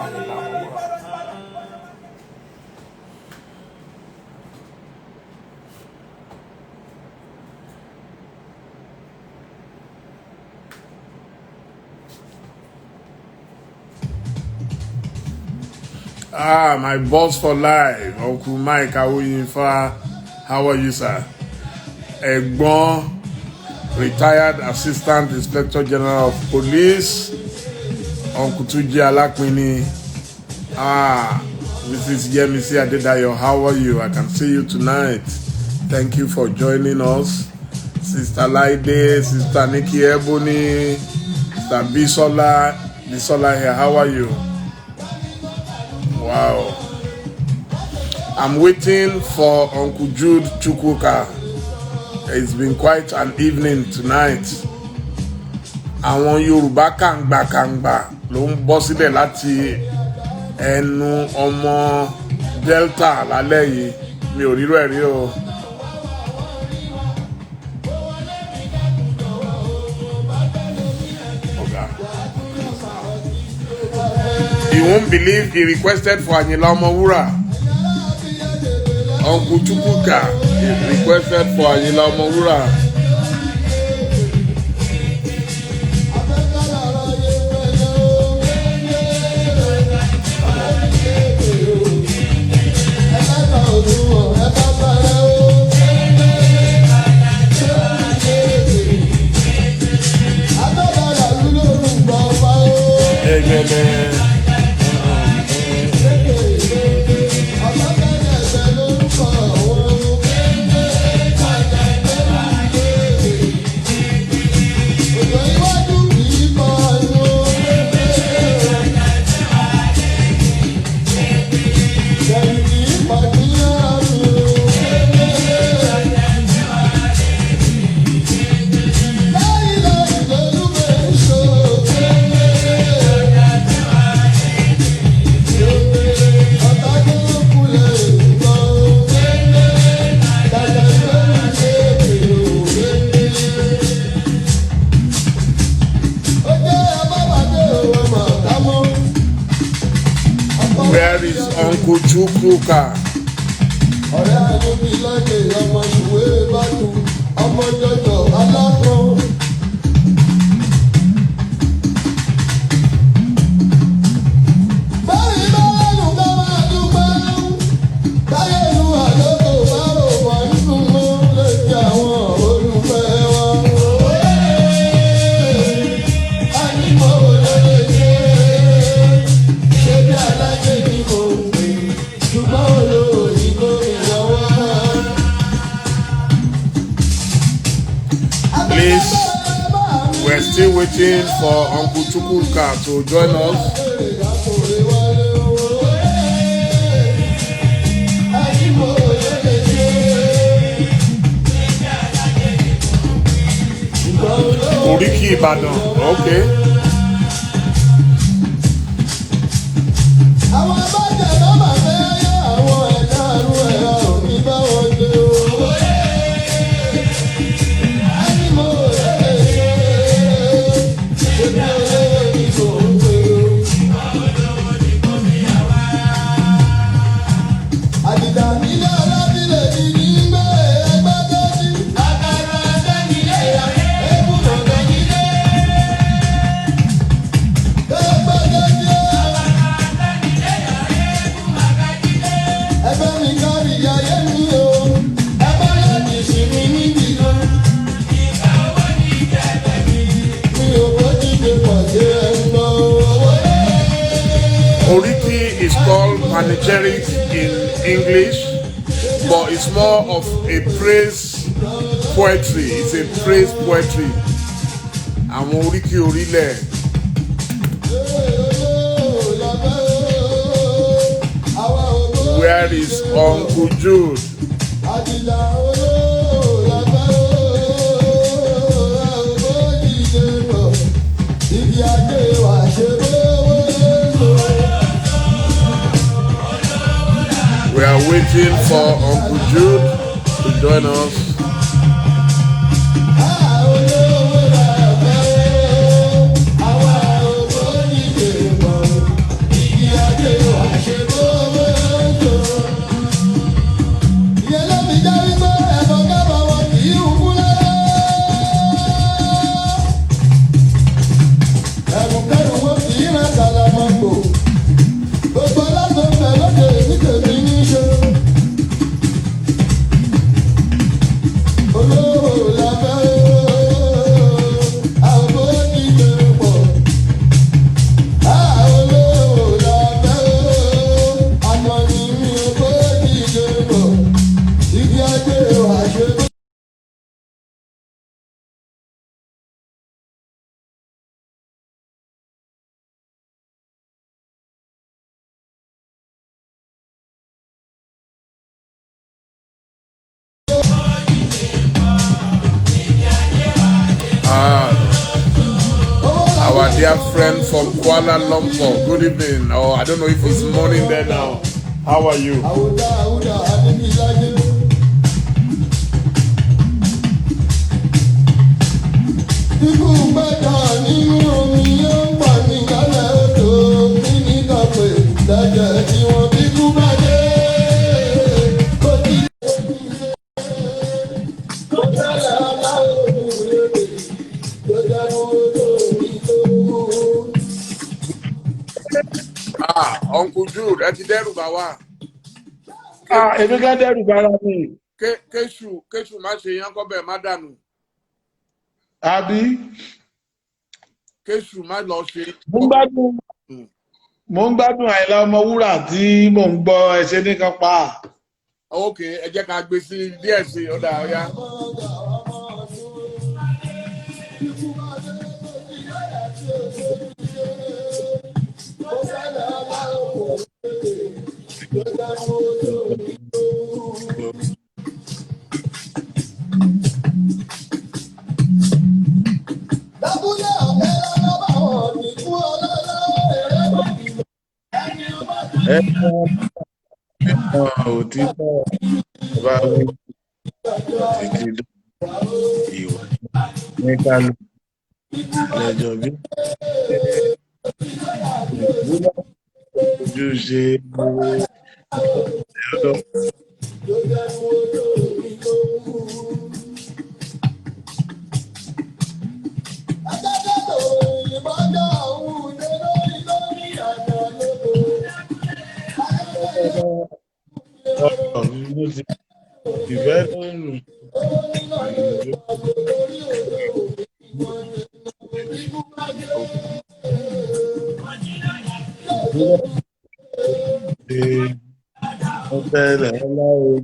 Àyìnlá Ọmọwúrà. My boss for life, Uncle Mike Awoyinfa. How are you, sir? Ẹ̀gbọ́n, retired Assistant Inspector General of Police, Uncle Tuji Alakmini. Mrs. Yemisi Adedayo, how are you? I can see you tonight. Thank you for joining us. Sister Laide, Sister Nikki Ebony, Sister Bisola here, how are you? Wow. I'm waiting for Uncle Jude Chukwuka. It's been quite an evening tonight. Àwọn Yorùbá kàngbàkàngbà ló ń bọ́ sílẹ̀ láti ẹnu ọmọ Delta lálẹ́ yìí. Mi ò rírò ẹ̀rí o. You won't believe he requested for Àyìnlá Ọmọwúrà. Uncle Chukwuka requested for Àyìnlá Ọmọwúrà. Where is Uncle Chukwuka? Ọ̀rẹ́ àdóbi lọ́jọ́ ọmọ ìwé bàtú ọmọ jọjọ alákan. Báyìí bá lẹ́nu ká máa dúpẹ́. Táyé ìlú àlókò bá rò wọ́n nínú mọ́ létí àwọn olùfẹ́ wọn. A ní mọ̀ wọlé ṣe bí alájẹ ní mò ń pè ṣùgbọ́n olóòyìn kò ní lọ́wọ́. Please, we're still waiting for Uncle Chukwuka to join us. Oriki Ibadan, okay. Àwọn abájá bá máa fẹ́ yá àwọn ẹ̀ka àrùn ẹ̀rọ òní bá wọn gbé o. Ànímọ̀ òṣèlè ṣe bí olówó ní kò ń pè o. Àdìdà nílé ọlọ́bílẹ̀ ní ní gbé ẹgbẹ́ tó sí. Àkàrà ẹgbẹ́ nílé ẹ̀kúnmọ̀ kan nílé. Ẹgbẹ́ tó sí. Ẹgbẹ́ mi kárí ayé mi o, ẹgbẹ́ láti sinmi níbi kan. Ìgbà owó ní ìjẹ́bẹ̀ mi. Mi ò bójú ṣe pàṣẹ ẹ̀gbọ́n owó. Oriki is called panegyric in English, but it's more of a praise poetry. It's a praise poetry. Àwọn Oriki orílẹ̀. Where is Uncle Jude? Àdìlà olóòlágbá òbójìdé bọ̀, ibi ajé wà ṣe bówó lóso. We are waiting for Uncle Jude to join us. Àwọn òbójìdé bọ̀, ibi dear friend from Kuala Lumpur. Good evening. Or I don't know if it's morning there now. How are you? Ikú gbẹ́dọ̀ nínú omi yóò pọ̀ ní kálẹ̀ odò kí ní kọ̀pẹ̀ lẹ́jẹ̀ tí wọ́n bí kú bá dé. Kò tí kò tẹ́lẹ̀ aláwọ̀ òdòdó tó dánú odò mi tó wú. Uncle Jude, ẹ ti dẹ́rù bà wá. Èmi kan dẹ́rù bara mi. Kéṣù má ṣe yán kọ́bẹ̀ má dànù. Àbí? Kéṣù má lọ ṣe. Mo ń gbádùn Àyìnlá Ọmọwúrà tí mò ń gbọ́ ẹṣẹ́ nìkan pa. Ok, ẹ jẹ́ ká gbé sí díẹ̀ sí ọ̀dà ọ̀yá. Òtítọ́ bá wí títí ìwà ní kálù lẹ́jọ́ bí ojúṣe ẹ̀rọ. Ìfẹ́ lónìí. Ọ̀tẹ̀lẹ̀ ọláwọ̀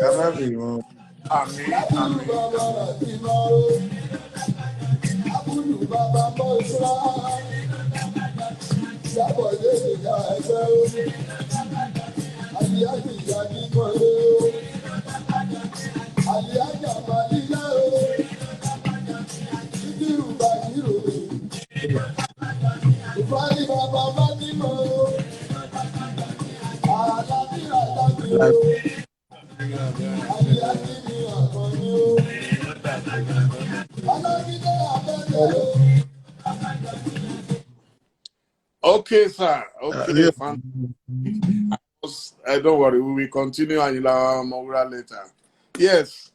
kábàbì wọn. Àmín. Bàbá bọ́ ìṣúra, ìyàbọ̀ lè dìgbà ẹgbẹ́ omi, àlìyájì ìyá kíkọ́lé o, àlìyájà màlíyá o, ìdírù bàjírò o, ìfáyí bàbá bá nímọ̀ o, àlàbíra dábì o, àlìyájì mi àkànní o, alábídé abẹ́lẹ̀ o. Okay, sir. Okay, don't worry. We will continue Ayinla Ọmọwúrà later. Yes,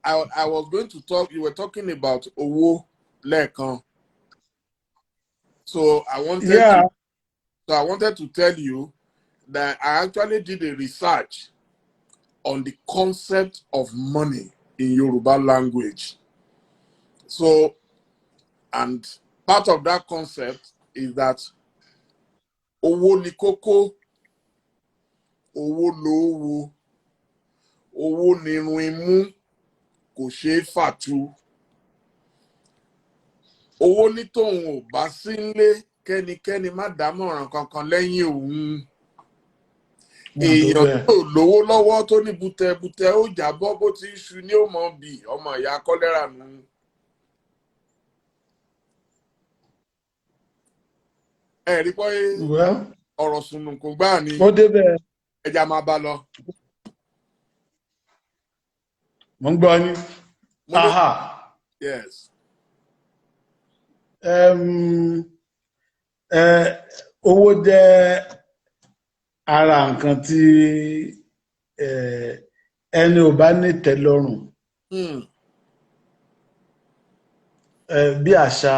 I was going to talk. You were talking about Owo Lekan. So I wanted to tell you that I actually did a research on the concept of money in Yoruba language. So, and part of that concept is that owó ni kókó, owó lówó, owó nírun imú, kò ṣeé fàtu. Owó ní tóun ò bá sí nílé, kẹ́nikẹ́ni má dámọ̀ràn kankan lẹ́yìn òun. Èèyàn tó lówó lọ́wọ́ tó ní butẹ́butẹ́ ó jábọ́ bó ti ṣu ní ó mọ̀ bí ọmọ ìyá kọ́lẹ́rà nù. Rí pé ọ̀rọ̀ sùnùkùn gbáà ni ẹja máa bá lọ. Mo ń gbọ́ yín. Yes. Owó jẹ́ ara nǹkan tí ẹni ò bá ní tẹ́lọ́rùn. Bí àṣà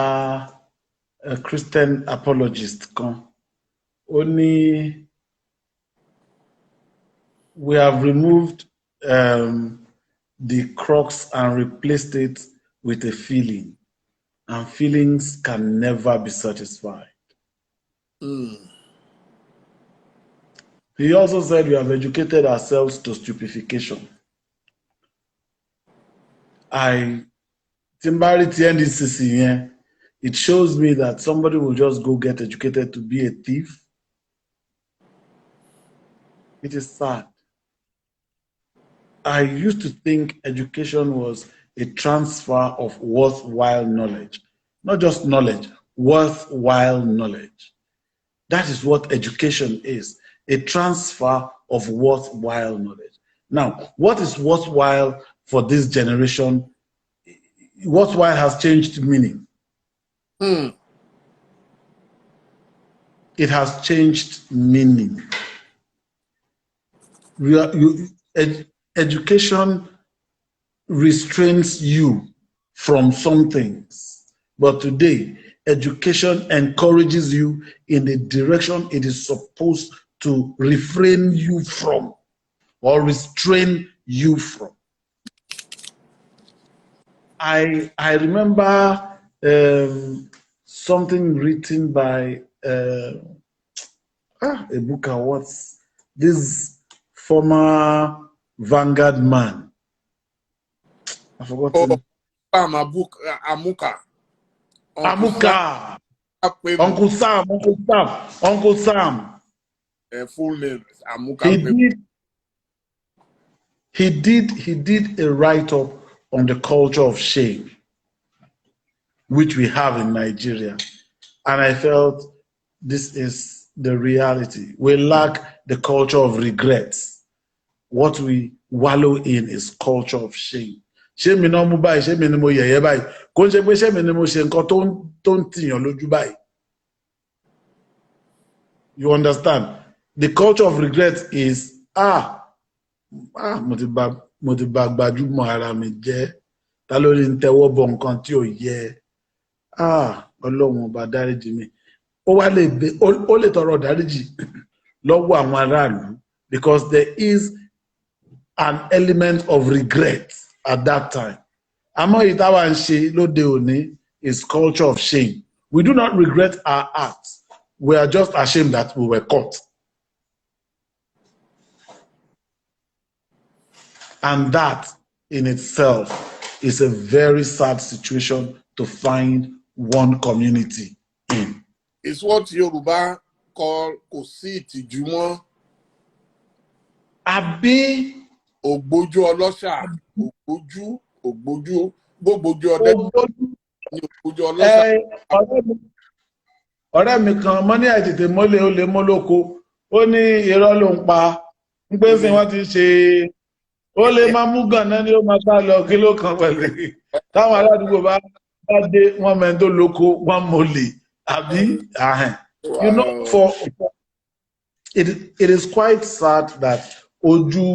Christian apologist kan ó ní we have removed the crux and replaced it with a feeling, and feelings can never be satisfied. He also said we have educated ourselves to stupefaction. Timbari NDCC, it shows me that somebody will just go get educated to be a thief. It is sad. I used to think education was a transfer of worthwhile knowledge. Not just knowledge, worthwhile knowledge. That is what education is, a transfer of worthwhile knowledge. Now, what is worthwhile for this generation? Worthwhile has changed meaning. It has changed meaning. Education restrains you from some things, but today, education encourages you in the direction it is supposed to refrain you from or restrain you from. I remember something written by Ebuka Watts, this former Vanguard man. I forgot. Amuka. Amuka. Uncle Sam. Full name is Amuka. He did a write-up on the culture of shame, which we have in Nigeria. And I felt this is the reality. We lack the culture of regrets. What we wallow in is culture of shame. Shame no mo báyìí, shame ni mo yẹ̀yẹ́ báyìí. Kò ṣe pé shame ni mo ṣe nǹkan tó ń tìyàn lójú báyìí. You understand? The culture of regret is mo ti bà gbajúmọ̀ ara mi jẹ́. Ta ló ní tẹ́wọ́ bọ nǹkan tí ò yẹ. Ọlọ́run ọba dáríjì mi. Ó lè tọrọ dáríjì lọ́wọ́ àwọn aráàlú because there is an element of regret at that time. Àmọ́ ìtawà ń ṣe lóde òní is culture of shame. We do not regret our acts. We are just ashamed that we were caught. And that in itself is a very sad situation to find one community in. It's what Yoruba call kò sí ìtìjú mọ́. Àbí ògbójú ọlọ́ṣà, ògbójú ọdẹ ní ògbójú ọlọ́ṣà. Ọ̀rẹ́ mi kan mọ́ ní àìtètè mọ́lẹ̀ ó lè mọ́ lóko, ó ní irọ́ ló ń pa, ń pé sí wọ́n ti ṣe, ó lè máa mú gànà ní ó máa sá lọ kí ló kan pẹ̀lú. Táwọn aládùúgbò bá dé wọ́n mẹ́rin tó lóko, wọ́n mọ́lẹ̀, àbí àhẹ́n. You know, it is quite sad that ojú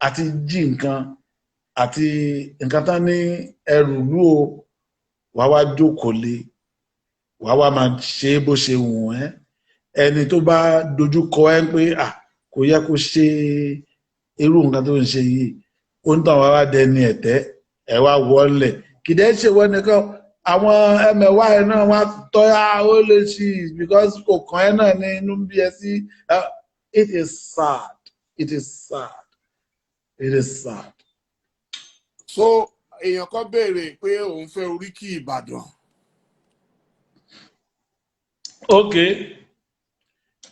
àti jí nǹkan àti nǹkan tán ní ẹrù lú o wà wá jókòó lé wà wá máa ṣe bó ṣe wù ẹ́ ẹni tó bá dojú kọ ẹ́ pé kò yẹ kó ṣe irú nǹkan tó ń ṣe yìí ó ń tàn wá wá dẹni ẹ̀tẹ́ ẹ̀ wá wọlé kìdẹ́ ṣe wọ́n nìkan àwọn ẹmẹ̀wá ẹ̀ náà wá tọ́yà ó lè ṣí because kò kàn ẹ́ náà ní inú bí ẹ sí. It is sad. It is sad. It is sad. So, èèyàn kan béèrè pé òun fẹ́ oríkì Ìbàdàn. Okay.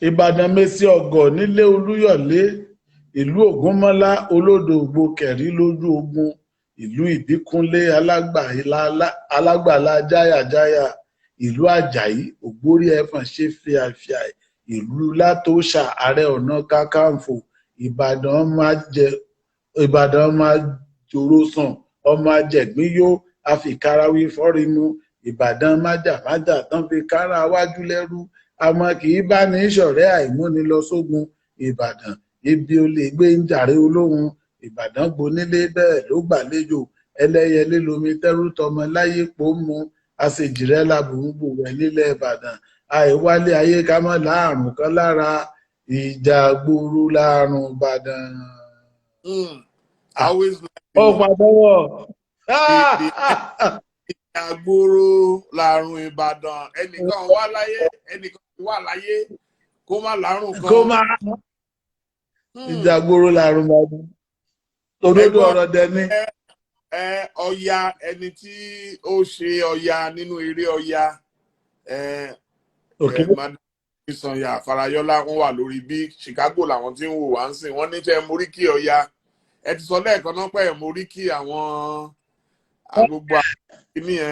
Ìbàdàn Mèsì Ọ̀gọ̀ nílé Olúyọ̀lé, ìlú Ògúnmọ́lá olódògbò kẹ̀rí lójú ogun, ìlú Ìbíkúnlé alágbàlá jáyàjáyà, ìlú Àjàyí ògbórí ẹ̀fọ̀n ṣe fíàfíà, ìlú Látòṣà Ààrẹ Ọ̀nà Kakanfò, Ìbàdàn máa jòrò sàn, ọmọ ajẹ̀gbín yó àfikàràwí fọ́rímù, Ìbàdàn májàmájà tán fi kára wájú lẹ́rú, àmọ́ kì í bá ní ṣọ̀rẹ́ àìmúni lọ sógun, Ìbàdàn ibi olè gbé ń jàre olóhun, Ìbàdàn gbonílé bẹ́ẹ̀ ló gbàlejò, ẹlẹ́yẹlé lomi tẹ́rù tọmọ láyé pò mú, àṣejìrẹ́ làbùrúbù rẹ̀ nílẹ̀ Ìbàdàn, àìwálé ayé ká mọ́ láàrùn kan lára, ìjà gbòòrò láàrùn Ìbàdàn. Ó pàdánwọ̀. Ìjà gbòòrò láàrùn Ìbàdàn, ẹnìkan wà láyé, ẹnìkan wà láyé, kó má láàrùn kan. Kó má ìjà gbòòrò láàrùn Ìbàdàn. Òdodo ọ̀rọ̀ dẹni. Ọya ẹni tí ó ṣe Ọya nínú eré Ọya Ìsànyà Farayọlá wọn wà lórí bí Chicago làwọn tí ń wò wá ń sìn wọ́n ní tẹ́ mórí kí Ọya ẹ ti sọ lẹ́ẹ̀kan náà pé ẹ mórí kí àwọn gbogbo àkíní ẹ.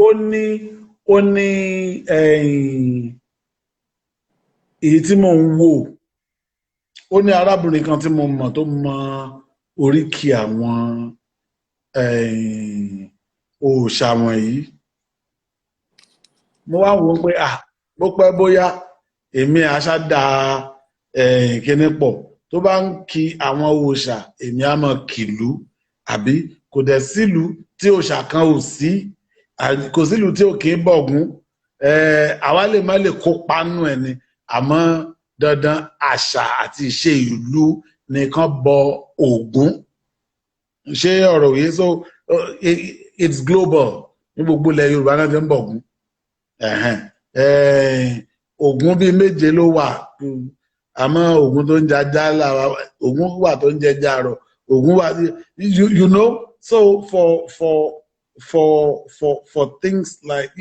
ó ní èyí tí mò ń wò ó ní arábìnrin kan tí mo mọ̀ tó mọ oríkì àwọn òòṣà wọ̀nyí mo wá wò ó pé bó pẹ́ bóyá èmi àṣàdá kíní pọ̀ tó bá ń kí àwọn òòṣà èmi á mọ̀ kìlú àbí kò dẹ̀ sílùú tí òòṣà kan ò sí kò sílùú tí ò kì í bọ̀gún àwa lè má lè kópa nù ẹ̀ ni àmọ́ dandan àṣà àti ìṣe ìlú nìkan bọ Ògún ṣé ọ̀rọ̀ yìí so it's global ní gbogbo ilẹ̀ Yorùbá náà ti ń bọ̀gún Ògún bíi méje ló wà àmọ́ Ògún tó ń jajá làwà Ògún wà tó ń jẹjà rọ Ògún wà you know so for things like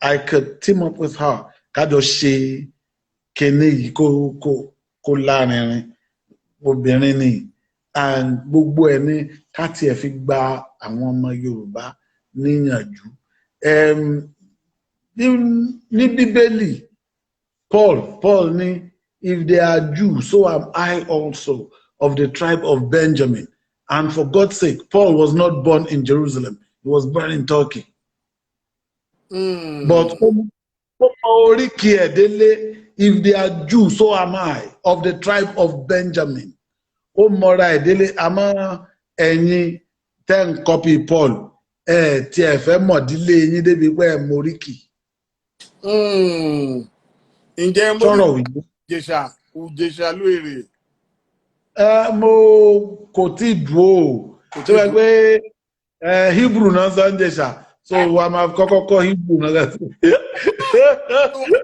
I could team up with her kájọ ṣe kíní yìí kó lárinrin obìnrin ni and gbogbo ẹ̀ ní ká tiẹ̀ fi gba àwọn ọmọ Yorùbá níyànjú ní Bíbélì Paul ní if they are Jews so am I also of the tribe of Benjamin and for God's sake Paul was not born in Jerusalem he was born in Turkey. But oríkì ẹ̀ délé if they are Jews so am I of the tribe of Benjamin ó mọra ẹ̀ délé àmọ́ ẹ̀yin tẹ́ ń copy Paul tí ẹ fẹ́ mọ̀dílé yín débi pé ẹ moríkì. Ǹjẹ́ mo ní Ìjẹ̀ṣà lóore? Mo kò tí ì dúró tó yẹ pé Hebrew náà sọ ń Jẹ̀ṣà so wa máa kọ́kọ́ kọ́ Hebrew náà.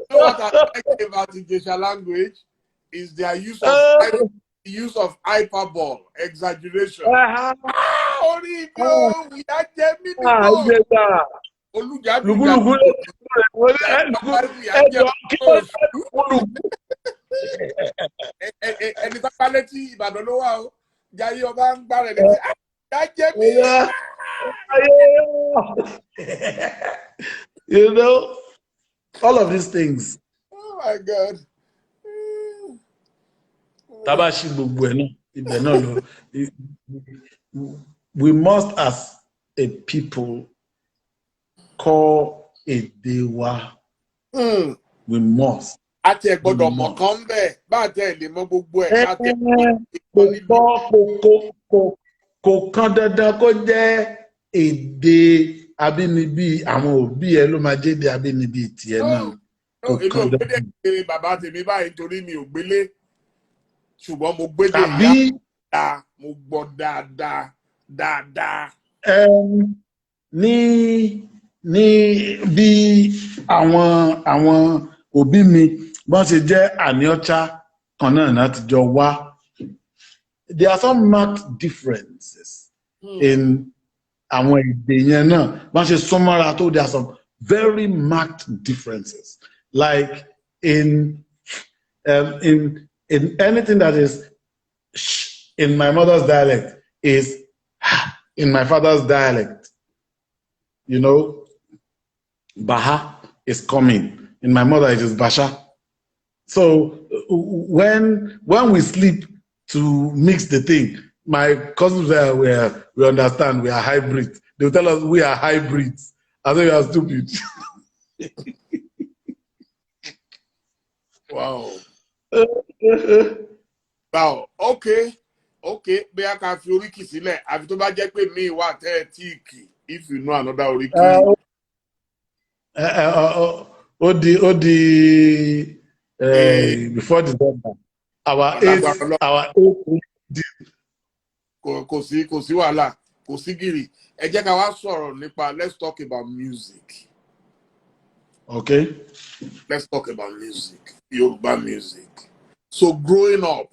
What I like about the Ìjẹ̀ṣà language is their use of hyperbole, exaggeration. Orí ibi o, ìyá jẹ mí nígbà. Olùjàdùjàdù. Ẹni tó bá létí Ìbàdàn ló wà o, Jayé ọba ń gbá rẹ̀ létí. Ìyá jẹ mí. You know, all of these things. Oh my God. Tabashi gbogbo ẹ̀ náà, ibẹ̀ náà lọ. We must as a people call èdè wa. We must. A ti ẹ̀ gbọ́dọ̀ mọ̀ kán bẹ́ẹ̀ bá a tẹ̀ lè mọ gbogbo ẹ̀ ká tẹ̀ kò kan dandan kó jẹ́ èdè abínibí àwọn òbí ẹ ló máa jẹ́ èdè abínibí tiẹ̀ náà. Èmi ò gbédè kéré bàbá tèmi báyìí torí mi ò gbélé ṣùgbọ́n mo gbédè ìyá mo gbọ́ dáadáa. Ní bí àwọn òbí mi bọ́n ṣe jẹ́ Àníọ́chá kan náà láti jọ wá. There are some marked differences in àwọn èdè yẹn náà bọ́n ṣe súnmọ́ra tó there are some very marked differences like in anything that is sh in my mother's dialect is ha in my father's dialect. You know, Baha is coming. In my mother, it is Basha. So when we sleep to mix the thing, my cousins we understand we are hybrids. They will tell us we are hybrids. I think we are stupid. Wow. Wow. Okay. Bí a kà fi oríkì sílẹ̀, àfi tó bá jẹ́ pé mi wà tẹ́ tíìkì. If you know another oríkì. Before December. Our eight. Kò sí wàhálà, kò sí gìrì. Ẹ jẹ́ ká wá sọ̀rọ̀ nípa let's talk about music. Okay. Let's talk about music, Yoruba music. So growing up,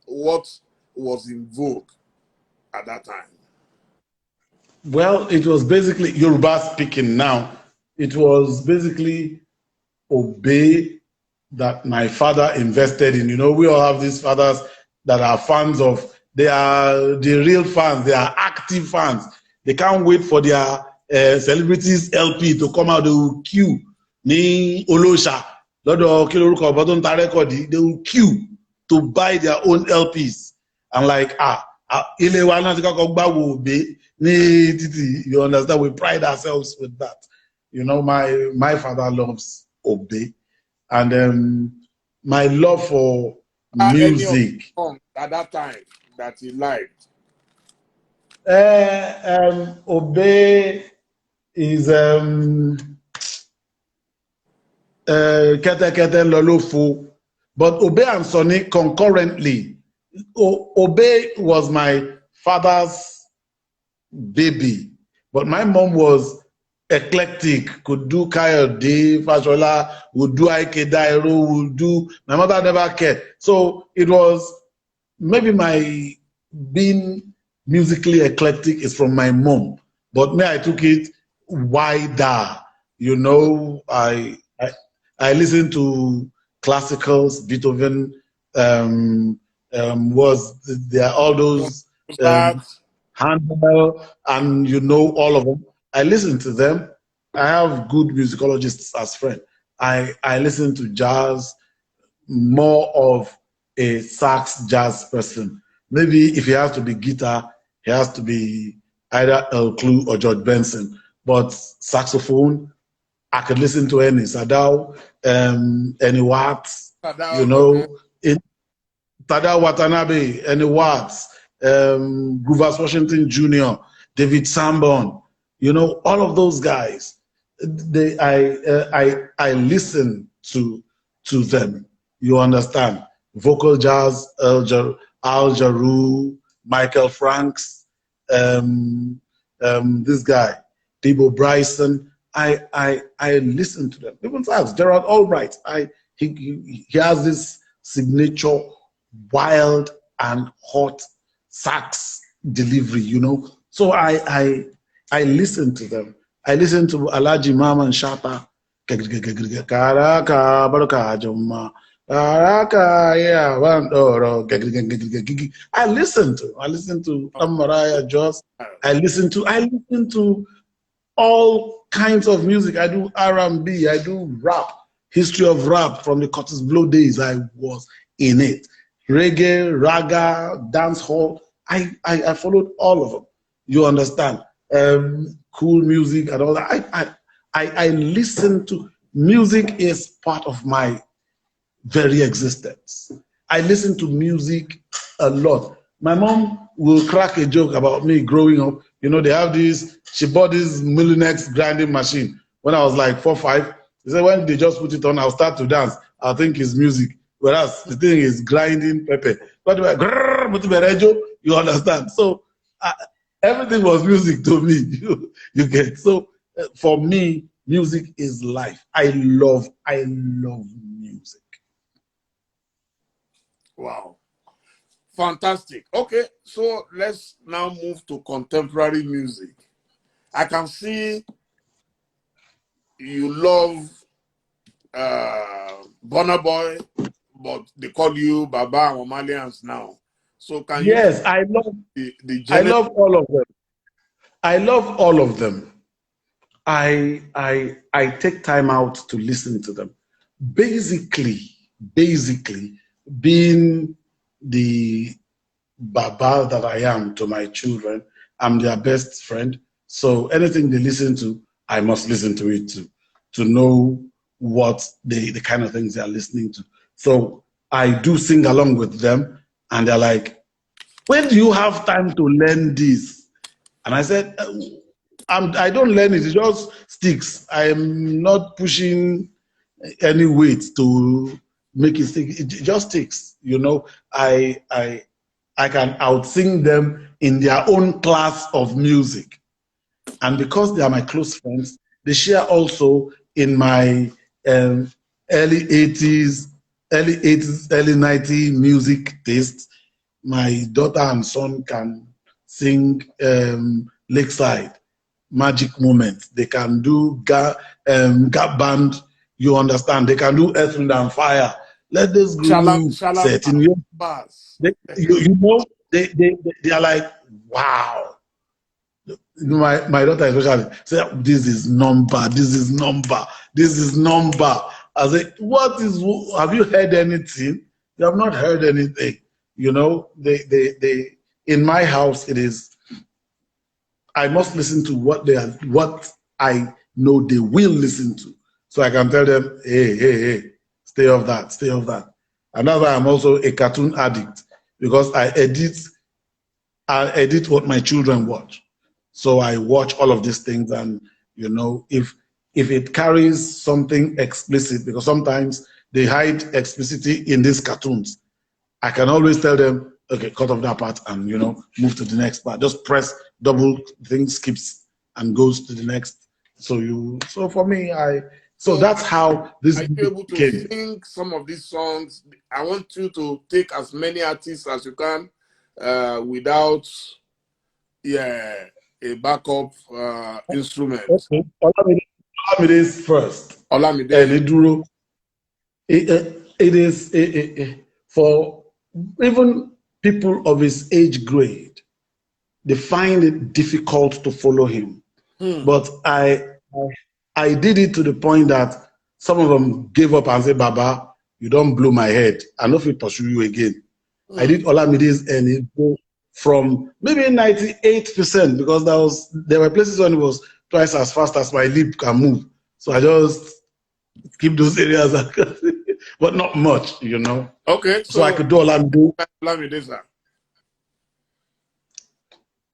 what was in vogue at that time? Well, it was basically Yoruba speaking now. it was basically Obey that my father invested in. You know, we all have these fathers that are fans of, they are the real fans, they are active fans. They can't wait for their celebrities LP to come out. They will queue. Ní Olóṣà, lọ́dọ̀ kí lórúkọ ọ̀bọ tó ń ta rẹ́kọ̀dì, they will queue to buy their own LPs. And like, ilé wa náà ti kọ́kọ́ gbáwo Obey ní títì. You understand? We pride ourselves with that. You know, my father loves Obey. And my love for music. At that time that he liked? Obey is Kete Kete Lolofo, but Obey and Sonny concurrently. Obey was my father's baby, but my mom was eclectic, could do Kayode, Fashola, would do Ike Dairo, would do, my mother never cared. So it was, maybe my being musically eclectic is from my mom, but me, I took it wider. You know, I listened to classicals, Beethoven, was there all those Handel, and you know all of them. I listen to them. I have good musicologists as friends. I listen to jazz, more of a sax jazz person. Maybe if he has to be guitar, he has to be either El Clue or George Benson. But saxophone, I could listen to any Sadao, any Watts, you know, Tadao Watanabe, any Watts, Groovers Washington Jr., David Sanborn. You know, all of those guys, I listen to them. You understand? Vocal jazz, Al Jarreau, Michael Franks, this guy, Debo Bryson. I listen to them. Even sax, Gerald Albright. He has this signature wild and hot sax delivery. You know, so I listen to them. I listen to Alhaji Mamman Shata. I listen to Mariah Joss. I listen to all kinds of music. I do R&B. I do rap. History of rap from the Curtis Blow days. I was in it. Reggae, raga, dance hall. I followed all of them. You understand? Cool music and all that. I listen to music is part of my very existence. I listen to music a lot. My mom will crack a joke about me growing up. You know, they have this, she bought this Mulinex grinding machine when I was like 4 or 5. She said, when they just put it on, I'll start to dance. I'll think it's music. Whereas the thing is grinding pepper. But you understand? So everything was music to me. You get. So for me, music is life. I love music. Wow. Fantastic. Okay, so let's now move to contemporary music. I can see you love Burna Boy, but they call you Baba and Omalians now. So can you? Yes, I love. I love all of them. I love all of them. I take time out to listen to them. Basically, being the Baba that I am to my children, I'm their best friend. So anything they listen to, I must listen to it too, to know what the kind of things they are listening to. So I do sing along with them, and they're like, when do you have time to learn this? And I said, I don't learn it, it just sticks. I'm not pushing any weight to make it stick. It just sticks. You know, I can outsing them in their own class of music. And because they are my close friends, they share also in my early 80s, early 90s music taste. My daughter and son can sing Lakeside. magic moments. They can do gap band. You understand? They can do Earth, Wind and Fire. Let this groove set in you. You know, they are like, wow. My daughter especially said, this is number. I say, what is? Have you heard anything? You have not heard anything. You know, they in my house it is. I must listen to what I know they will listen to, so I can tell them, hey, stay off that. And that's why I'm also a cartoon addict, because I edit what my children watch. So I watch all of these things, and you know, if it carries something explicit, because sometimes they hide explicitity in these cartoons, I can always tell them, okay, cut off that part and, you know, move to the next part. Just press double thing, skips and goes to the next. So for me, that's how this. Are you able to sing some of these songs? I want you to take as many artists as you can without a backup instrument. Okay, Olamide is first. Olamide. Eniduro. It is for even people of his age grade, they find it difficult to follow him. But I did it to the point that some of them gave up and said, Baba, you don't blow my head. I know if we pursue you again. I did Olamide's and it go from maybe 98%, because there were places when it was twice as fast as my lip can move. So I just keep those areas, but not much, you know. Okay. So I could do Olamide. Olamide, sir.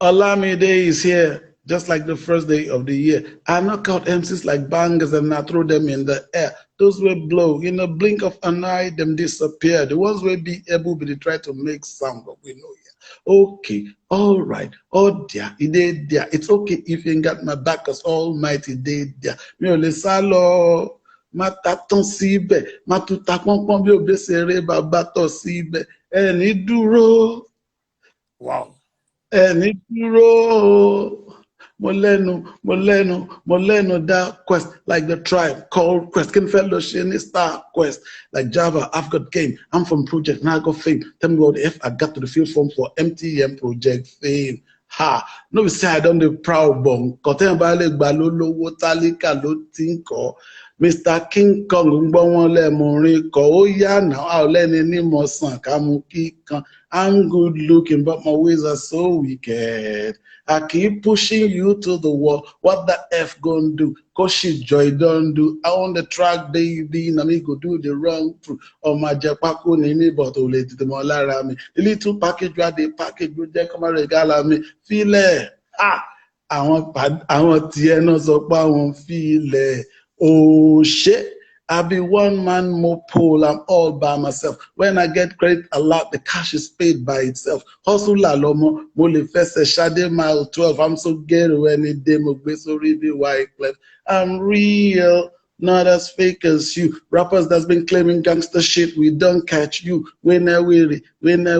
Olamide is here, just like the first day of the year. I knock out MCs like bangers and I throw them in the air. Those will blow. In a blink of an eye, them disappear. The ones will be able to try to make sound, but we know here. Okay, all right. Oh dear, there. It's okay if you ain't got my back, cause Almighty there. Mi ò lè sá lọ, má ta tán síbẹ̀, má tún ta pọ́npọ́n bí òbí ṣeré bàbá tọ̀ síbẹ̀. Ẹni dúró. Wow. Ẹni dúró. Mo lẹ́nu that quest, like the tribe called Quest. Ken Fellow Shiny Star Quest, like Java, I've got game. I'm from Project, now I got fame. Tell me what the F I got to the field form for MTM Project fame. Ha! No, we say I don't the proud bong. Koten bale gbalo lowo talika lo tinko. Mr. King Kong ngbọ́ wọn lẹ́mọ̀rin kọ́ ó yá náà a ò lẹ́ni ní mọ̀sán ká mú kíkan. I'm good looking but my ways are so wicked. I keep pushing you to the wall. What the F gonna do? Cause she joy don't do. I on the track, baby. Na me go do the wrong through. Oh my japako nini but o le tete mo lára mi. The little package where they package go jẹ́ kó má regala mi. Feel it. Àwọn tiẹ̀ náà sọ pé àwọn feel it. Oh shit. I be one man mopole, I'm all by myself. When I get credit a lot, the cash is paid by itself. Hustle la lomo, mole fese shade mile 12. I'm so ghetto any day, mo gbe sori bi Wyclef. I'm real, not as fake as you. Rappers that's been claiming gangster shit, we don't catch you. When I weary, when I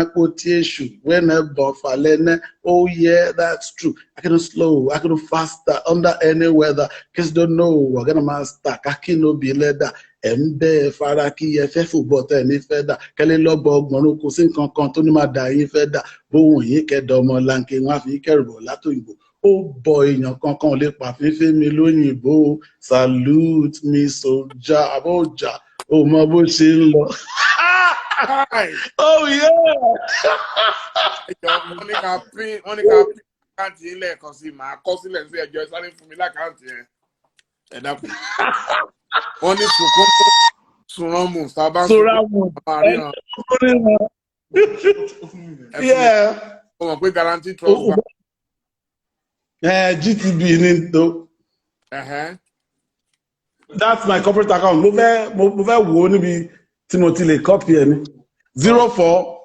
quotation, when I buffalene. Oh yeah, that's true. I can slow, I can faster under any weather. Kids don't know, we're gonna master. Kaki no be leather. Mbe faraki efefu but any feather. Kelly lobo gbonu ko sin kankan to ni ma da yin feather. Bohun yin ke domo lanke won fi kerubo latoyinbo. Oh boy, èèyàn kankan lè pa fífẹ́ mi lóyìnbó. Salute me soldier, aboja. Oh mọ bó ṣe ń lọ. Oh yeah. Wọ́n ní ká pín àkáǹtì ilé ẹ̀kan sí màá kọ sílẹ̀ sí ẹjọ́ ìsáré fún mi lákàǹtì yẹn. Ẹ dákun. Wọ́n ní Sùnrànmù sábà Sùnrànmù. Yeah. Ó mọ̀ pé guarantee trust bank. GTB Ninto. That's my corporate account. Mo fẹ́ wo níbi tí mo ti lè copy ẹ̀ ní. 04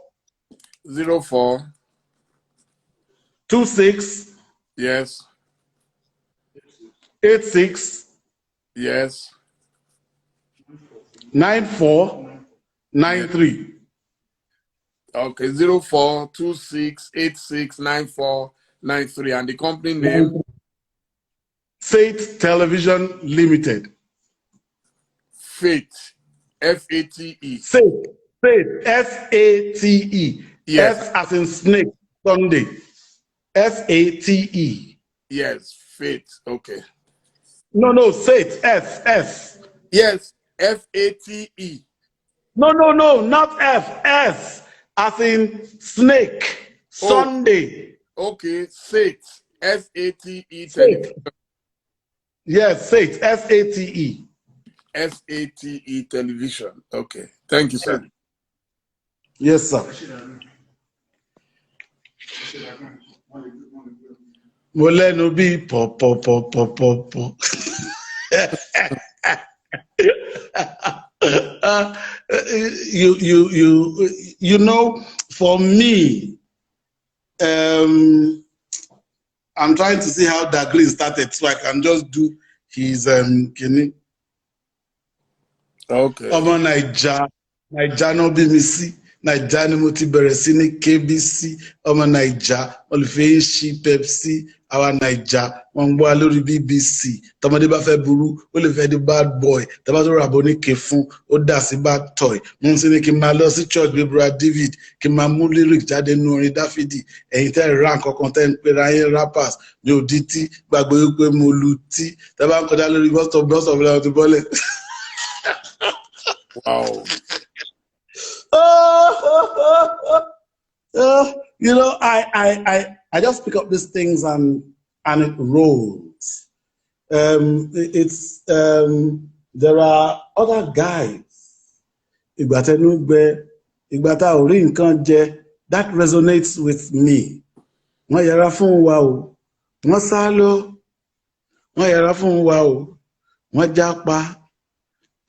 26 Yes. 86 Yes. 9493. Okay, 04 26 86 94 93 and the company name Faith Television Limited. Faith. F-A-T-E. Faith. F-A-T-E. Yes. S as in snake, Sunday. F-A-T-E. Yes, Faith. Okay. No, Faith. S. Yes, F-A-T-E. No, not F. S as in snake, Sunday. Okay, Faith. S-A-T-E. Faith. Yes, Faith. S-A-T-E. S-A-T-E television. Okay. Thank you, sir. Yes, sir. Mo lẹ́nu bí pọ̀pọ̀pọ̀pọ̀pọ̀. You know, for me, I'm trying to see how Daglin started, so I can just do his kini. Okay. Ọmọ Naija náà bí mi sí. Naija ni mo ti bẹ̀rẹ̀ sí ní KBC. Ọmọ Naija, olùfẹ́ ń ṣí Pepsi. Àwa Naija, wọ́n ń gbọ́ wa lórí BBC. Tọmọdé bá fẹ́ burú, ó lè fẹ́ di bad boy. Tọ́ba tó rà bọ́ ní ké fún, ó dà sí bad toy. Mo ń sin ní kí n máa lọ sí church bí Brother David, kí n máa mú lyric jáde nínú orin Dáfídì. Ẹ̀yin tẹ́ ẹ̀ rà nǹkan kan tẹ́ ń pera yín rappers. Mi ò di tí, gbàgbé wípé mo lu tí. Tẹ́ bá ń kọjá lórí bus stop lọ́wọ́ ti bọ́lẹ̀. Wow. You know, I just pick up these things and it rolls. There are other guys. Ìgbà tẹnu gbẹ, ìgbà tá ò rí nǹkan jẹ, that resonates with me. Wọ́n yẹra fún wa o, wọ́n sá lọ. Wọ́n yẹra fún wa o, wọ́n jápa.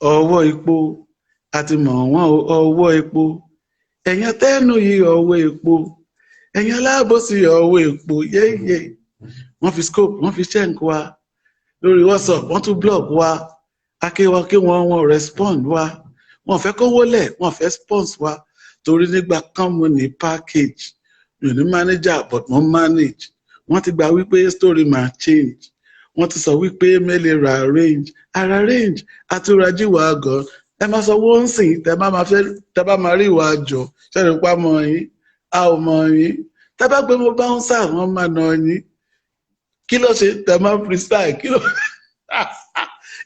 Ọwọ́ epo. Àti mọ̀ wọ́n ọwọ́ epo. Ẹ̀yàn tẹ́nu yìí ọwọ́ epo. Ẹ̀yàn aláàbòsí ọwọ́ epo. Yéyé. Wọ́n fi scope, wọ́n fi check wa. Lórí WhatsApp, wọ́n tún blog wa. Akéwà kí wọ́n respond wa. Wọ́n fẹ́ kówó lẹ̀, wọ́n fẹ́ sponsor wa. Torí nígbà kan mo ní package. Mi ò ní manager but mo manage. Wọ́n ti gbà wípé story ma change. Wọ́n ti sọ wípé mele ra arrange. Arrange àtúrajíwà gan. Ẹ máa sọ wọ́n ń sìn tẹ́ bá máa rí ìwà àjọ ṣẹ́ni pa mọ́ yín a ò mọ̀ yín tẹ́ bá gbé mo bá ń sà wọ́n máa nà yín kí ló ṣe tẹ́ máa freestyle kí ló.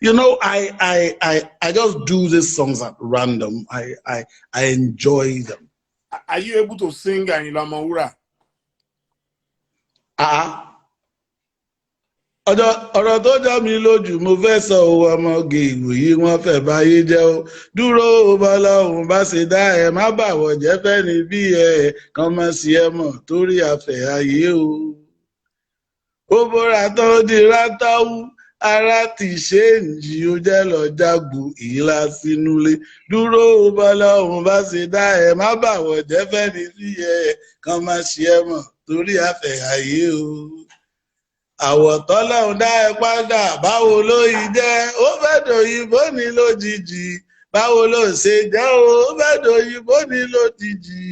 You know, I just do these songs at random. I enjoy them. Are you able to sing Ayinla Ọmọwúrà? Ọ̀rọ̀ tó jọ mi lójú mo fẹ́ sọ owó ọmọge ìwòyí wọ́n fẹ́ báyé jẹ́ o dúró bọ́lọ́hún bá ṣe dá ẹ má bàwọ̀ jẹ́ fẹ́ ni bí ẹ kan má sí ẹ mọ̀ torí àfẹ́ ayé o. Ó bóra tó di rátáwú ara ti ṣe ń jí ó jẹ́ lọ jágbu ìlà sínúlé dúró bọ́lọ́hún bá ṣe dá ẹ má bàwọ̀ jẹ́ fẹ́ ni bí ẹ kan má sí ẹ mọ̀ torí àfẹ́ ayé o. Àwọ̀ tọ́lọ́run dá ẹ padà báwo ló yí jẹ́ ó fẹ́ dòyìnbó ní lójijì báwo ló ṣe jẹ́ ó fẹ́ dòyìnbó ní lójijì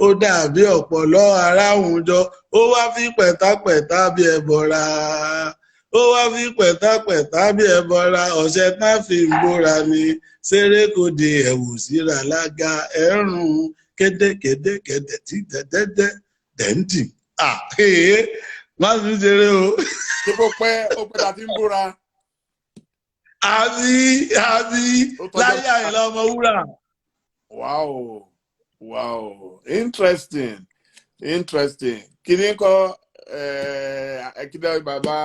ó dàbí ọ̀pọ̀lọ́ ara àwùjọ ó wá fi pẹ̀tápẹ̀tá bí ẹbọra ó wá fi pẹ̀tápẹ̀tá bí ẹbọra ọ̀sẹ̀ tán fi ń bóra ni sérékòdè ẹ̀wù síra lága ẹ̀rùn kédékédékédé tí dẹ́dẹ́dẹ́ dẹ́ntì. Má fi ṣeré o. Ṣé kó pẹ́ ó pẹ́ tàbí ń búra? Àbí láyé Àyìnlá Ọmọwúrà. Wow. Interesting. Kí ni kọ́ kíni bàbá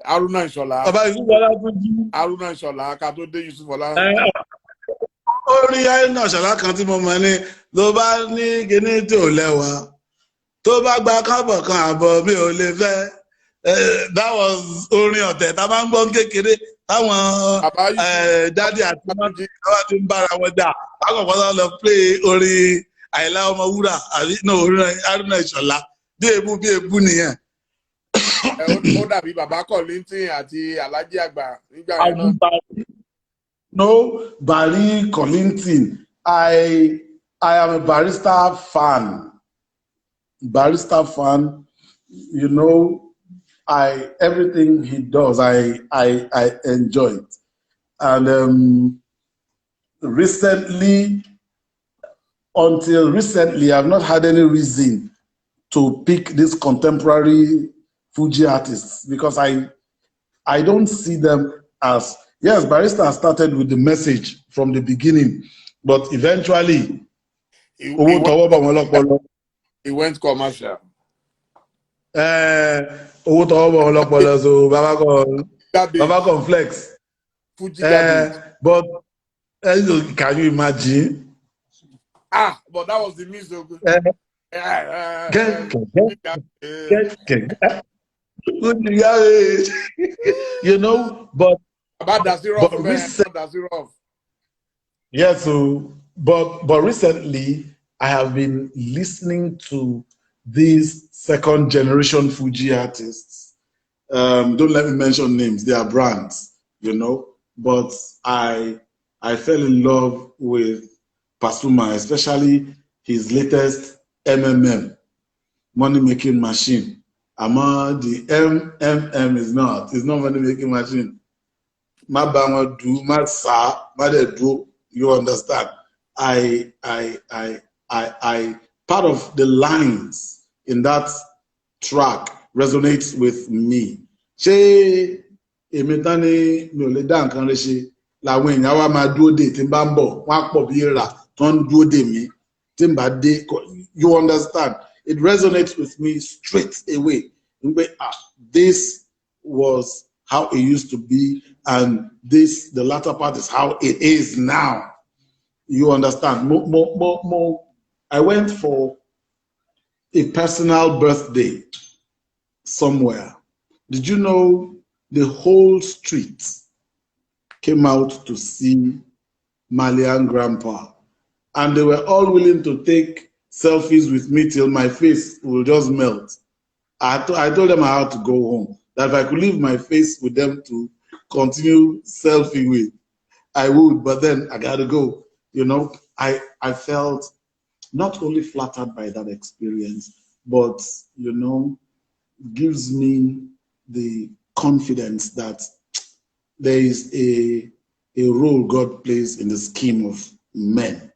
Haruna Ìṣọ̀lá? Bàbá Ìṣọ̀lá tó jí. Haruna Ìṣọ̀lá ká tó dé Yusuf Ọlá. Orin Haruna Ìṣọ̀lá kan tí mo mọ̀ ni ló bá ní kíní tí ò lẹ́wà. Tó bá gba kábọ̀ kan àbọ̀ mi ò lè fẹ́. That was orin ọ̀tẹ̀ tá a máa ń gbọ́ kékeré táwọn dádì àti mọ́tì káwá ti ń bára wọn jà. Lákọ̀ọ́kọ́ tó lọ play orin Àyìnlá Ọmọwúrà àbí náà orin Haruna Ìṣọ̀lá bí ebú nìyẹn. Ó dàbí bàbá Kollington àti Alhaji àgbà nígbà yẹn náà. No, Barry Kollington. I am a Barrister fan. You know, everything he does, I enjoy it. And until recently, I've not had any reason to pick these contemporary Fuji artists because I don't see them as, yes, Barrister started with the message from the beginning, but eventually, He owó went, tọwọ́ bọ̀ wọ́n lọ́pọlọ. he went commercial. Owó tọwọ́ bọ̀ wọ́n lọ́pọlọ, so Baba Garbage. can flex. Fuji garbage. But can you imagine? But that was the music. You know, but About Dazirov, man. yeah, so but recently I have been listening to these second generation Fuji artists. Don't let me mention names, they are brands, you know. But I fell in love with Pasuma, especially his latest MMM, Money Making Machine. The MMM is not Money Making Machine. Ma ba wọn do, ma sa, ma de do. You understand? I part of the lines in that track resonates with me. Ṣé èmi tán ni mi ò lè dá nǹkan rẹ̀ ṣe làwọn èèyàn wa máa dúró dè tí n bá ń bọ̀ wọ́n á pọ̀ bí rà tó ń dúró dè mí tí n bá dé. You understand? It resonates with me straight away. This was how it used to be, and the latter part is how it is now. You understand? I went for a personal birthday somewhere. Did you know the whole street came out to see Malian Grandpa? And they were all willing to take selfies with me till my face will just melt. I told them I had to go home. That if I could leave my face with them to continue selfie with, I would. But then I got to go. You know, I felt not only flattered by that experience, but, you know, gives me the confidence that there is a role God plays in the scheme of men.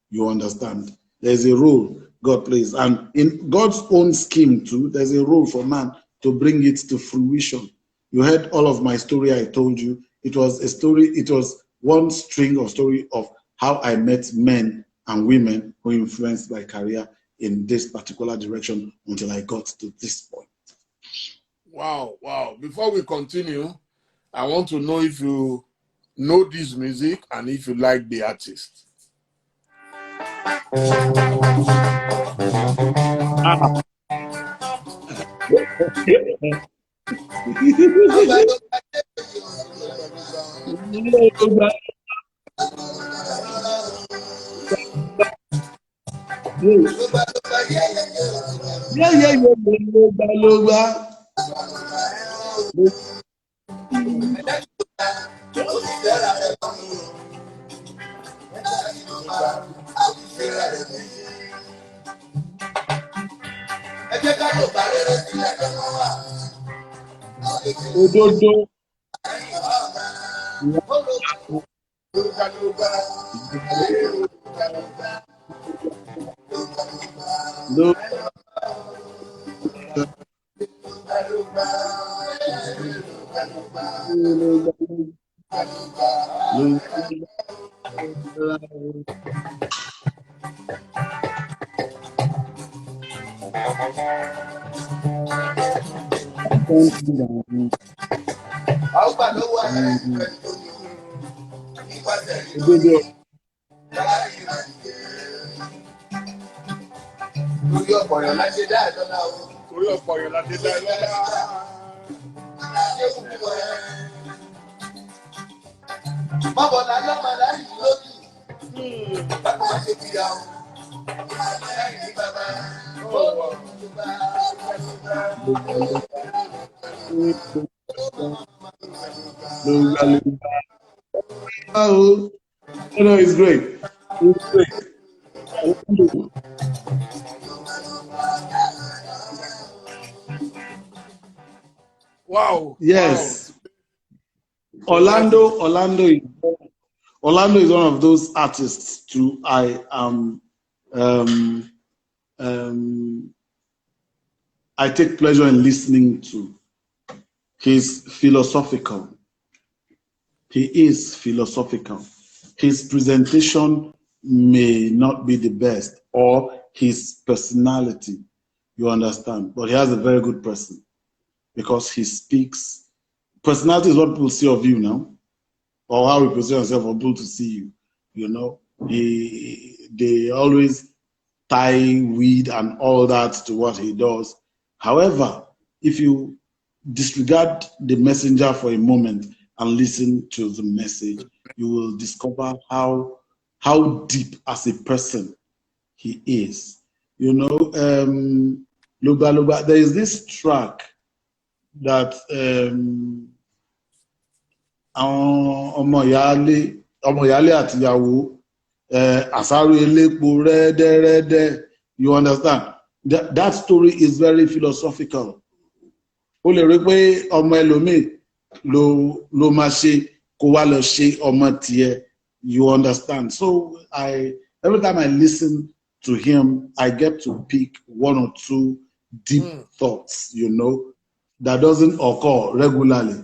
You understand? There's a role God plays. And in God's own scheme too, there's a role for man to bring it to fruition. You heard all of my story I told you. It was a story, it was one string of story of how I met men and women who influenced my career in this particular direction until I got to this point. Wow. Before we continue, I want to know if you know this music and if you like the artist. Ododo. No. Oh, no, it's great. It's great. Wow. Yes. Wow. Orlando is one of those artists too. I take pleasure in listening to. He's philosophical. He is philosophical. His presentation may not be the best, or his personality, you understand, but he has a very good person because he speaks. Personality is what people see of you now, or how you present yourself for people to see you. You know, they always tie weed and all that to what he does. However, if you disregard the messenger for a moment and listen to the message, you will discover how deep as a person he is. You know, Luba Luba, there is this track that ọmọ ìyálé àtìyàwó àsáró elépo rẹ́dẹ́rẹ́dẹ́, you understand? That story is very philosophical. Ó lè rí pé ọmọ ẹlòmíì ló máa ṣe kó wá lọ ṣe ọmọ tiẹ̀, you understand? So every time I listen to him, I get to pick one or two deep thoughts, you know, that doesn't occur regularly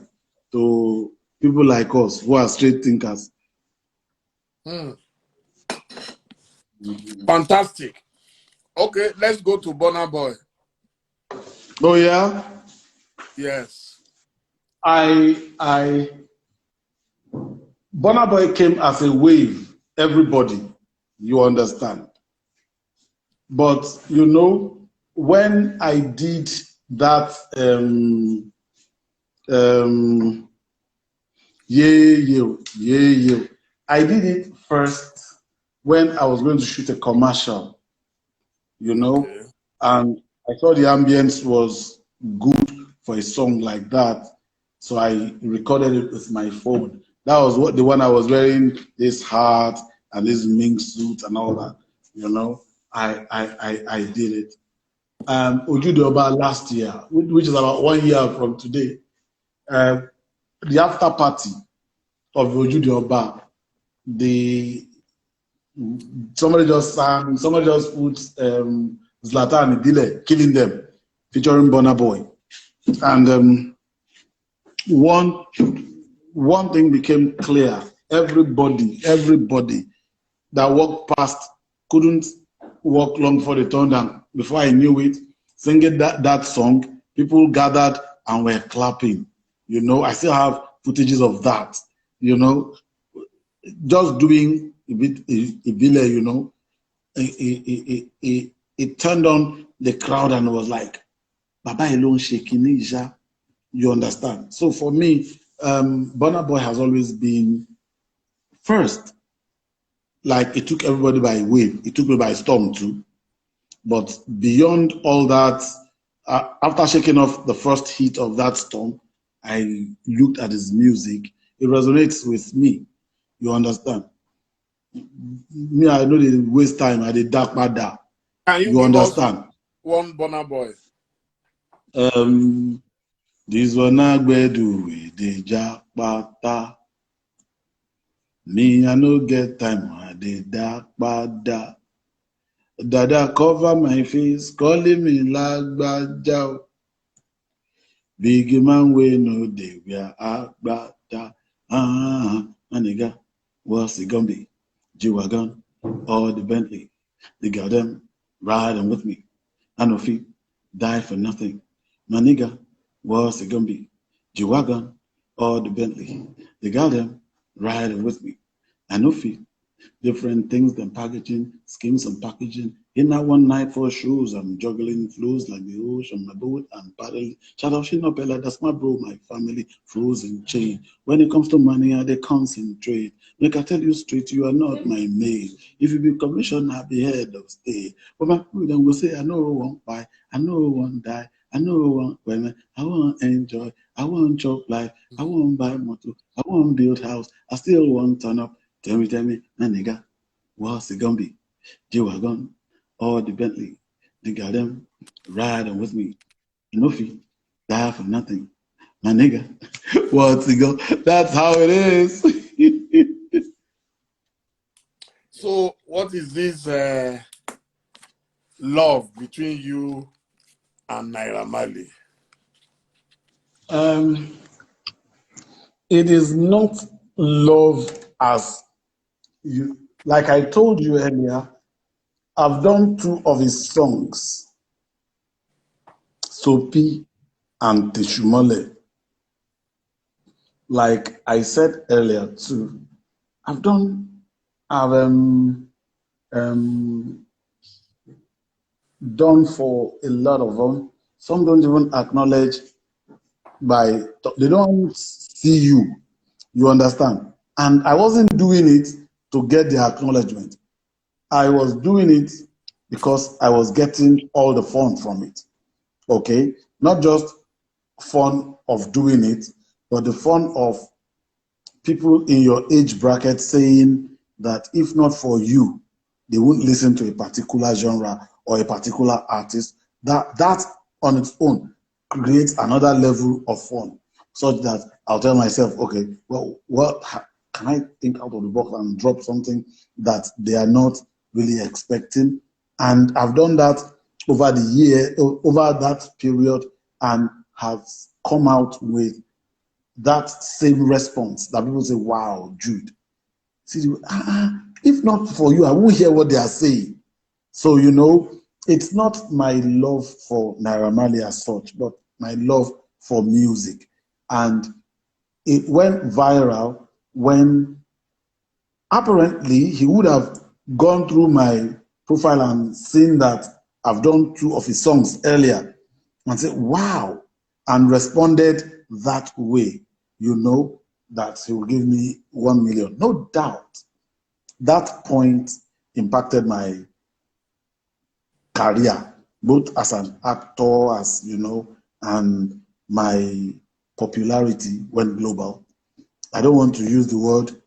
to people like us who are straight thinkers. Fantastic. Okay, let's go to Burna Boy. Oh yeah? Yes. Burna Boy came as a wave, everybody, you understand. But you know, when I did that yeah, I did it first when I was going to shoot a commercial, you know, okay. And I thought the ambience was good for a song like that, so I recorded it with my phone. That was the one I was wearing, this hat and this mink suit and all that, you know. I did it. Ojude Oba last year, which is about 1 year from today, the after party of Ojude Oba, somebody just put Zlatan Idile, Killing Them, featuring Burna Boy. And one thing became clear. Everybody that walked past couldn't walk long before they turned down. Before I knew it, singing that song, people gathered and were clapping. You know, I still have footages of that. You know, just doing a bit, you know, it turned on the crowd and was like, Baba alone shaking Isha. You understand? So for me, Burna Boy has always been first. Like, it took everybody by a wave. It took me by storm too. But beyond all that, after shaking off the first heat of that storm, I looked at his music. It resonates with me. You understand? Me, I know they waste time. I did dark bad. You understand? One Burna Boy. This one I do with the jackpata. Me, I no get time. I did dark bad. Dada cover my face, calling me like Bajao. Big man, we know they were Agbada. My nigga, what's it gonna be? G-Wagon or the Bentley? They got them riding with me. I know feet die for nothing. My nigga, what's it gonna be? G-Wagon or the Bentley? They got them riding with me. I know feet. Different things than packaging, schemes and packaging. In that one night for shoes, I'm juggling flows like the ocean, my boat and paddling. Shout out Shino Bella, that's my bro, my family, frozen chain. When it comes to money, I they concentrate. Like I tell you straight, you are not my maid. If you be commissioned, I'll be head of state. But my people then will say, I know I won't buy, I know I won't die, I know I won't women, I won't enjoy, I won't chop life, I won't buy motor, I won't build house, I still won't turn up. Tell me, my nigga, what's it gonna be? G-Wagon or the Bentley? They got them riding with me. No fee, die for nothing. my nigga. What's it go? That's how it is. So, what is this love between you and Naira Marley? It is not love as you, like I told you earlier. I've done 2 of his songs, Sophie and Teshumole. Like I said earlier too, I've done for a lot of them. Some don't even acknowledge they don't see you. You understand? And I wasn't doing it to get the acknowledgement. I was doing it because I was getting all the fun from it. Okay? Not just fun of doing it, but the fun of people in your age bracket saying that if not for you, they wouldn't listen to a particular genre or a particular artist. That on its own creates another level of fun, such that I'll tell myself, okay, well, what can I think out of the box and drop something that they are not really expecting? And I've done that over the year, over that period, and have come out with that same response that people say, wow, Jude. See, if not for you, I won't hear what they are saying. So, it's not my love for Naira Marley as such, but my love for music. And it went viral when apparently he would have gone through my profile and seen that I've done 2 of his songs earlier and said, wow, and responded that way, that he will give me 1 million. No doubt that point impacted my career, both as an actor, and my popularity went global. I don't want to use the word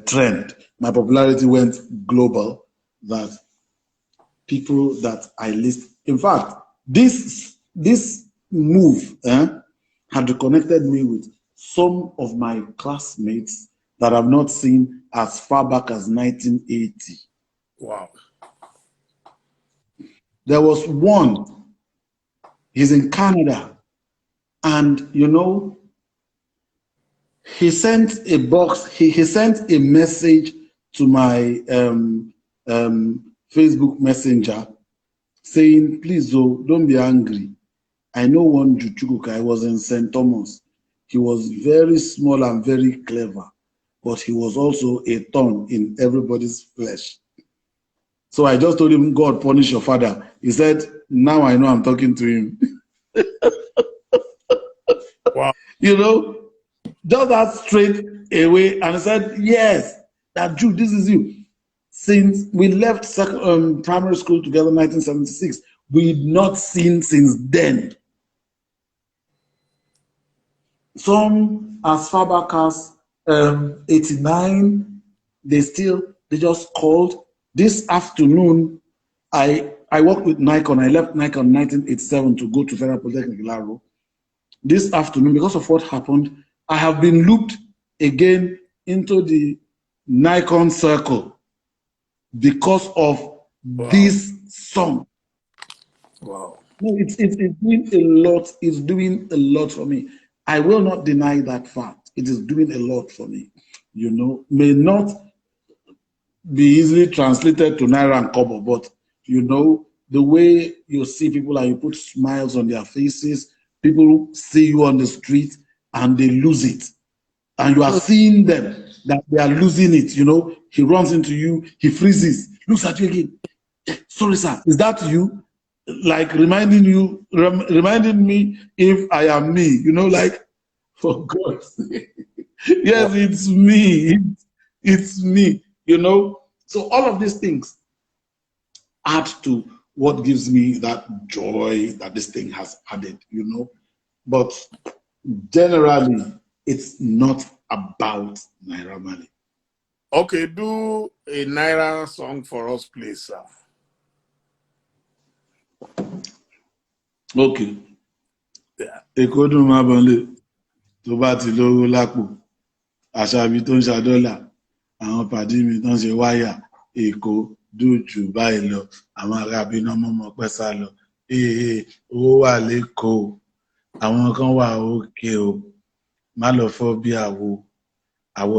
trend. My popularity went global, that people that I list. In fact, this move had reconnected me with some of my classmates that I've not seen as far back as 1980. Wow. There was one, he's in Canada, and he sent a box, he sent a message to my Facebook Messenger saying, please, don't be angry. I know one Juchukuka, I was in St. Thomas. He was very small and very clever, but he was also a thorn in everybody's flesh. So I just told him, God punish your father. He said, now I know I'm talking to him. Wow. Just that straight away, and I said, yes, that Jude, this is you. Since we left primary school together in 1976, we've not seen since then. Some as far back as 89, they just called. This afternoon, I worked with Nikon. I left Nikon in 1987 to go to Federal Polytechnic Laro. This afternoon, because of what happened, I have been looped again into the Nikon circle because of this song. Wow. No, it's doing a lot. It's doing a lot for me. I will not deny that fact. It is doing a lot for me. May not be easily translated to Naira and Kobo, but the way you see people and you put smiles on their faces, people see you on the street and they lose it. And you are seeing them that they are losing it. He runs into you, he freezes, looks at you again. Sorry, sir, is that you? Like reminding me if I am me, like, for God's sake. Yes, it's me. It's me, So all of these things add to what gives me that joy that this thing has added, But generally, it's not about Naira Marley. Okay, do a Naira song for us, please, sir. Okay. Yeah. Ekodun Mabale. tó bá ti lówó lápò àṣàbí tó ń ṣàdọ́là àwọn pàdé mi tó ń ṣe wáyà èkó dùjù báyìí lọ àwọn ará abiná mọ́mọ́ pẹ́ sá lọ owó wà lẹ́kọ̀ọ́ àwọn kan wà òkè o má lọ fọ́ bí àwo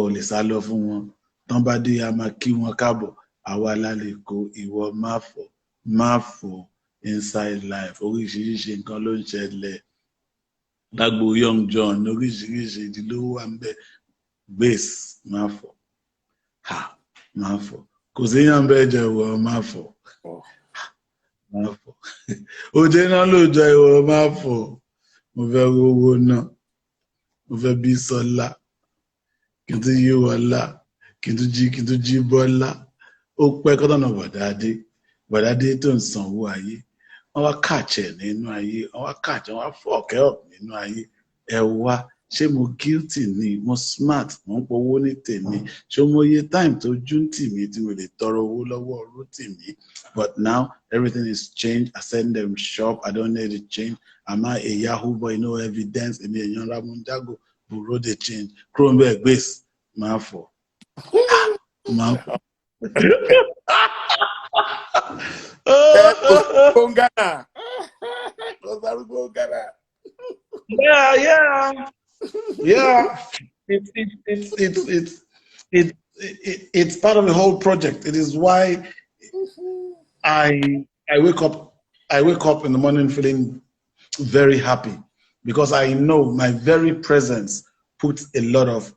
ò lè sá lọ fún wọn tán bá dé a máa kí wọn káàbọ̀ àwa lálẹ́ kó ìwọ má fọ́ inside life oríṣiríṣi nǹkan ló ń ṣẹlẹ̀ lágbo Young John oríṣiríṣi ìdílówó wà ń bẹ gbèsè má fọ́ kò séyàn bẹ́ẹ̀ jẹ́ ìwọ má fọ́ òjé náà ló jọ ìwọ má fọ́ mo fẹ́ rówó náà mo fẹ́ bí sọlá kí n tún yí wọlá kí n tún jí bọ́lá ó pẹ́ kọ́tọ̀nà bọ̀dádé tó ń sanwó ayé wọ́n wá kàchẹ̀ nínú ayé wọ́n wá kàchẹ̀ wọ́n wá fọ́ọ̀kẹ́ ọ̀ nínú ayé ẹ wá ṣé mo guilty ni mo smart mo ń powó ní tèmi ṣé mo yẹ time tó jú ń tì mí tí mo lè tọrọ owó lọ́wọ́ ọrú tì mí but now everything is changed I send them shop I don't need to change am I a yahoo boy no evidence èmi èèyàn Ramundago bureau de change Kronberg gbèsè máa fọ. Yeah. It's part of the whole project. It is why I wake up in the morning feeling very happy because I know my very presence puts a lot of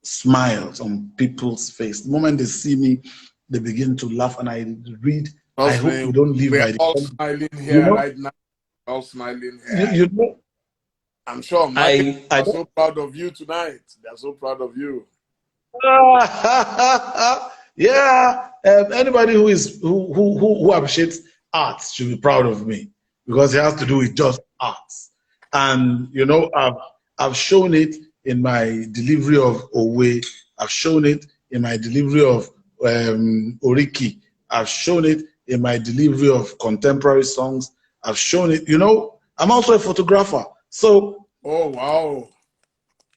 smiles on people's face. The moment they see me, they begin to laugh, and I read. I hope we don't leave by the all smiling here right now. All smiling here. You know, I'm sure Mike are so proud of you tonight. They're so proud of you. Yeah. Anybody who appreciates art should be proud of me because it has to do with just arts. And you know, I've shown it in my delivery of Owe. I've shown it in my delivery of Oriki. I've shown it in my delivery of contemporary songs. I've shown it, you know, I'm also a photographer. So, oh, wow.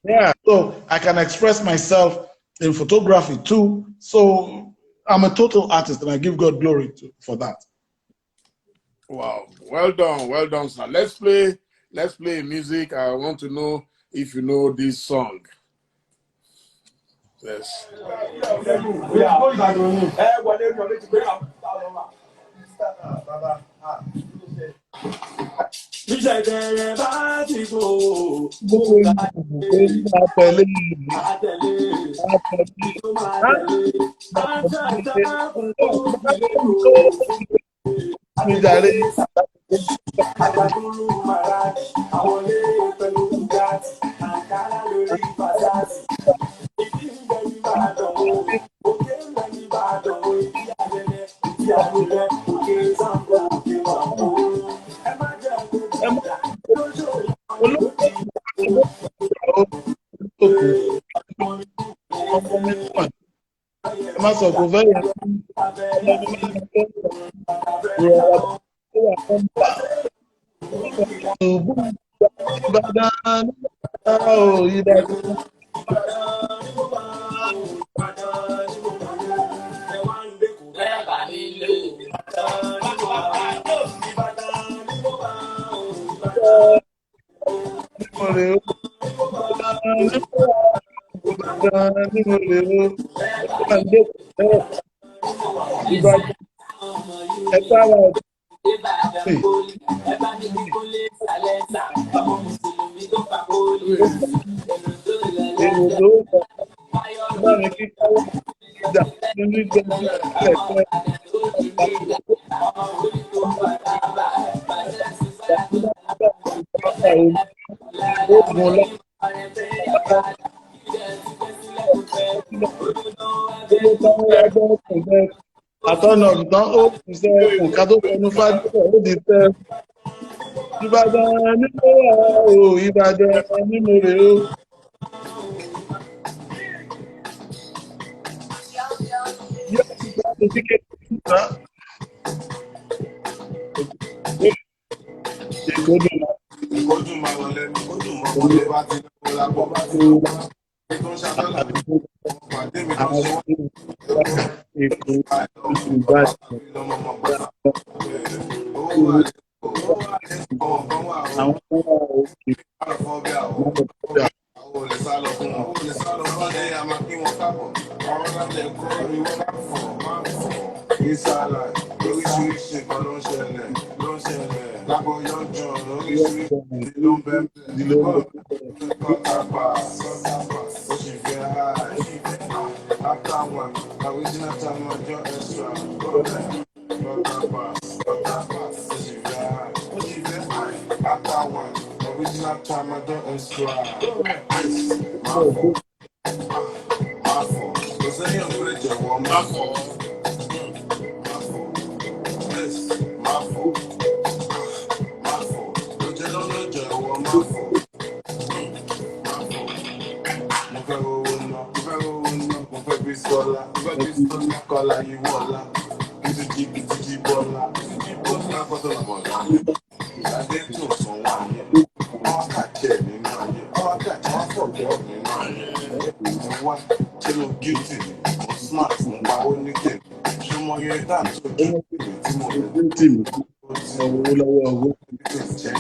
Yeah, so I can express myself in photography too. So I'm a total artist and I give God glory for that. Wow, well done, sir. Let's play music. I want to know if you know this song. Yes.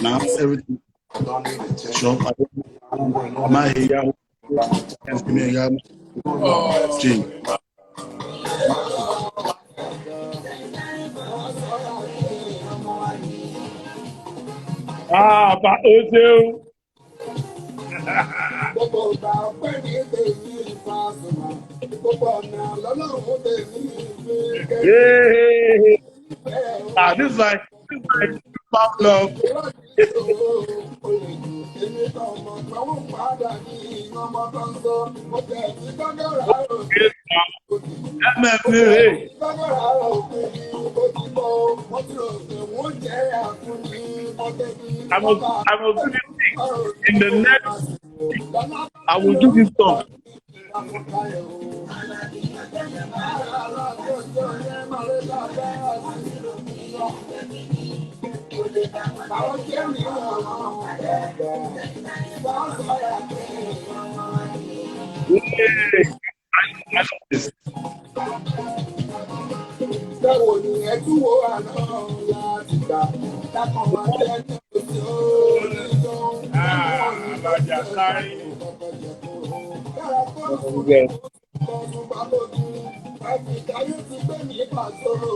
Now everything shop. Am I here? Can me here? Change. Bá o ṣeun. Gbogbo ìgbà ọpẹ́ ní tèmi Pasuma. Gbogbo ọ̀nà lọ́lọ́run tèmi fi Hey, this is my pound love. Èmi kan mọ̀ pé wọ́n padà ní ọmọ kan sọ. Mo tẹ̀ sí gbọ́dọ̀rà rò. Hey. Gbọ́dọ̀rà rò pé ó ti bọ̀. Wọ́n ti rò pé wọ́n jẹ́ àkúnni. I'm a good in the next. I will do this song. Báwo ni ẹ tún wo àná láti gbà? Dákan máa jẹ́ ní oṣù onídùn. Alájà kárí. Àfìkáyé ti gbé mi pàṣọrò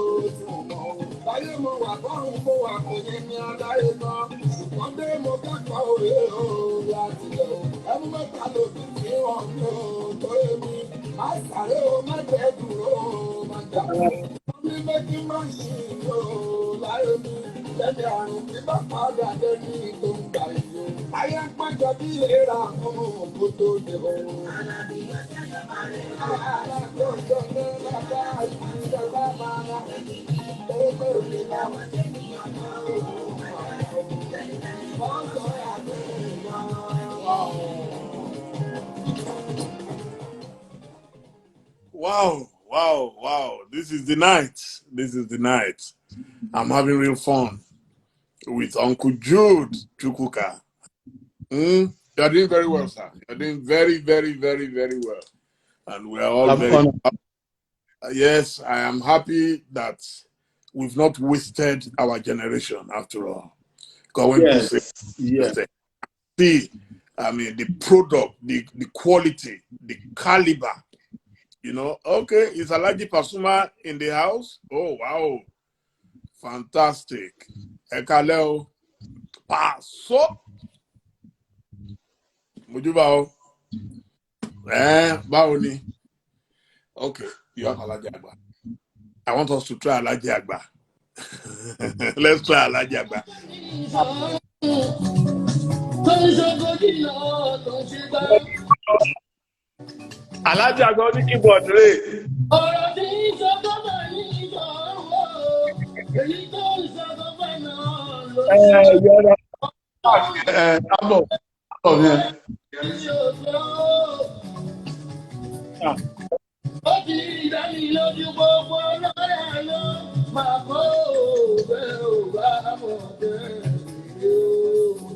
láyé mo wà bọ́rùn mo wà kò yẹ ní adáyé kan ṣùgbọ́n dé mo kẹ́kọ̀ọ́ òye o láti lọ ẹnu mẹ́ta lòdì sí wọn ní o tó èmi má sáré o má jẹ́ dúró o má jà o wọ́n ní méjì má ṣì ń o láyé mi lẹ́ni àrùn tí bá padà dé ní tó ń gbà yìí o ayé ń pẹ́jọ bí ìlera fún òkú tó dé o. Wow. This is the night. I'm having real fun with Uncle Jude Chukwuka. You're doing very well, sir. You're doing very, very, very, very well. And we're all very yes, I am happy that we've not wasted our generation after all. Because when you say, see, I mean, the product, the quality, the caliber, you know, okay, is Alhaji Pasuma in the house? Oh, wow. Fantastic. Ekaleo. Paso. Mujubao. Baoni. Okay, you have Alhaji Agba. I want us to try Alhaji Agba. Let's try Alhaji Agba. Alhaji Agba ní keyboard rẹ̀. Ọ̀rọ̀ tí ìjọba ní ìjọba èyí tó ń ṣàkóso náà ló Yọ̀rọ̀ àbọ̀ yẹn. Ó ti ìdánilójú gbogbo lọ́rẹ̀ ló máa kó òwe òwà àmọ̀dé yóò.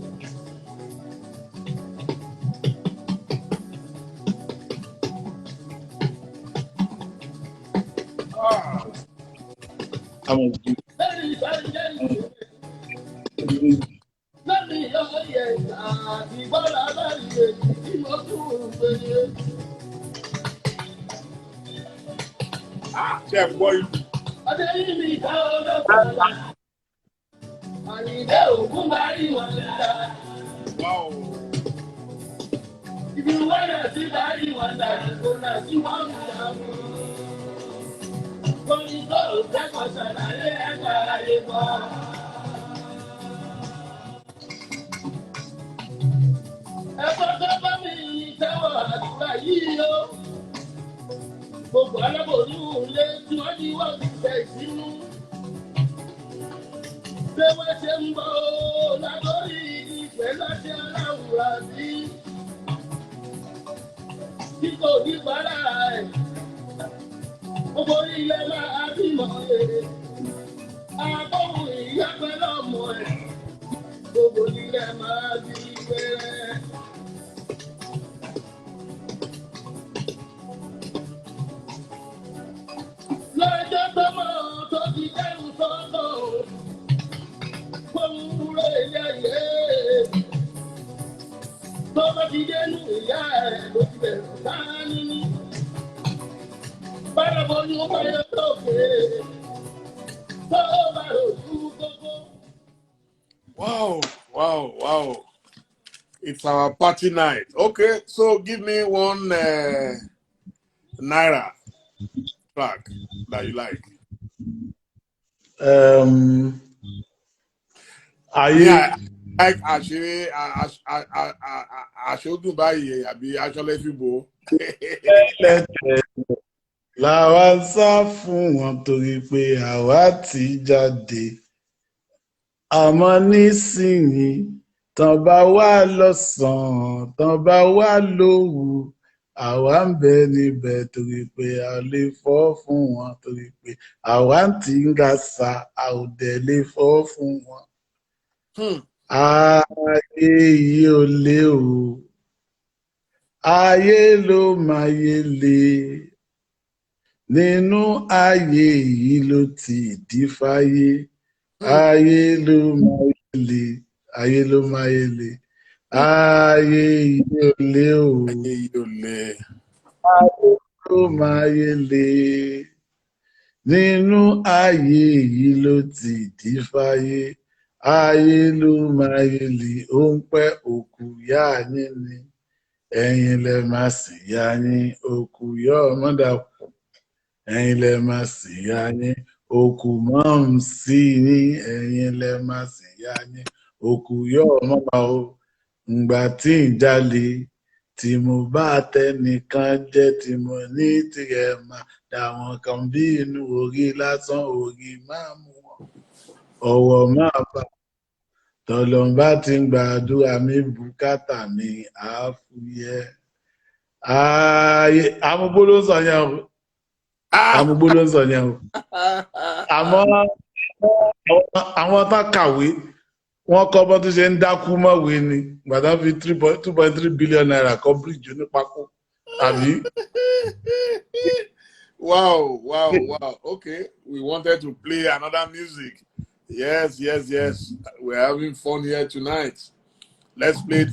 must do. Ṣé boy? Wow. If you want to see that, you want that, you want to see one. Gbogbo alábòónú ilé tí wọ́n ní wọ́n ti tẹ̀ sínú. Ṣé wọ́n ṣe ń bọ̀ lábórí ìfẹ́ láti aláwùrà sí? Tí kò ní bàrà ẹ̀, gbogbo ilé máa bímọ èrè. Àbọ̀wò ìyá pẹ̀lú ọmọ ẹ̀, gbogbo ilé máa bí wẹ́rẹ́. Lọ́jọ́ tó mọ̀ tó ti dẹ́rù sọ́tọ̀, fóun rẹ̀ yẹ̀yẹ́. Tó bá ti dénú ìyá ẹ̀ ló ti bẹ̀rù sáà nínú. Bára bọ́jú báyọ̀ lókè, tó bá rojú gbogbo. Wow. It's our party night. Okay, so give me one Naira track that you like. Ayé. Like aṣọ́dún báyìí àbí aṣọ́lẹ̀ fìbò. Làwa sá fún wọn torí pé àwa ti jáde. Àmọ́ nísìnyí, tán bá wà lọ́sàn-án, tán bá wà lóru, àwa ń bẹ níbẹ̀ torí pé a lè fọ́ fún wọn torí pé àwa ti ń ga sa, a ò dẹ̀ lè fọ́ fún wọn. Ayé yìí ò lé o, ayé ló máa yé le, nínú ayé yìí ló ti dí fáyé, ayé ló máa yé le, ayé ló máa yé le, ayé yìí ò lé o, ayé ló máa yé le, nínú ayé yìí ló ti dí fáyé. Ayé ló máa yé le, ó ń pẹ́ òkú yá yín ni, ẹ̀yin lẹ máa sì yá yín, òkú yọ ọmọdà kù, ẹ̀yin lẹ máa sì yá yín, òkú mọ́ ń sí yín, ẹ̀yin lẹ máa sì yá yín, òkú yọ ọmọdà o. Ǹgbà tí ń jalè, tí mo bá tẹnìkan jẹ́, tí mo ní tirẹ̀ máa dà wọ́n kan bí inú orí lásán, orí máa mú wọn. Ọ̀wọ̀ máa bà tọ́lọ́mbà tí ń gbàdúrà mi, bùkátà mi àfúyẹ́. Ayé amúgbó ló ń sọ yẹn o. Amúgbó ló ń sọ yẹn o. Àmọ́ àwọn tán kàwé, wọ́n kọ́ bọ́ tó ṣe ń dákú mọ́wé ni. Gbàdá fi 2.3 billion naira kọ́ bíríìjì onípákó. Àbí? Wow. Okay, we wanted to play another music. Yes. We're having fun here tonight. Let's play it.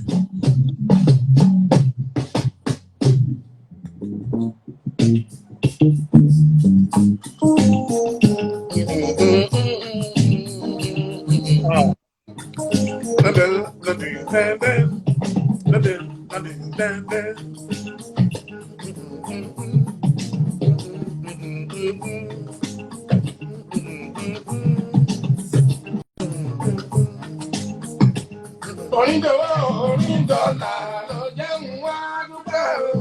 Orídọ́là ló jẹ́ ń wá dúpẹ́ o.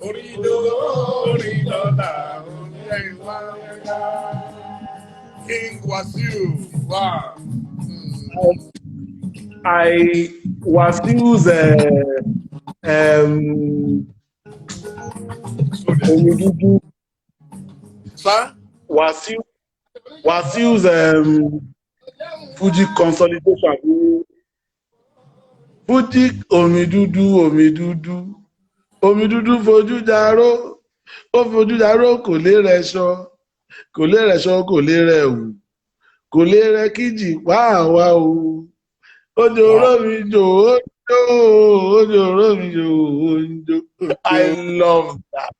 Orídọ́là ló jẹ́ ń wá dúpẹ́. King Wasiu, wow. Wasiu's Omidudu. Sir? Wasiu's Fuji consolidation. Fuji Omidudu fojú jaró, ó fojú jaró kò lè rẹṣọ, kò lè rẹ̀wù. kò lè rẹ kíjì wá o. Òjò rọ̀ mí jò òjò rọ̀ mí jò òjò. I love that.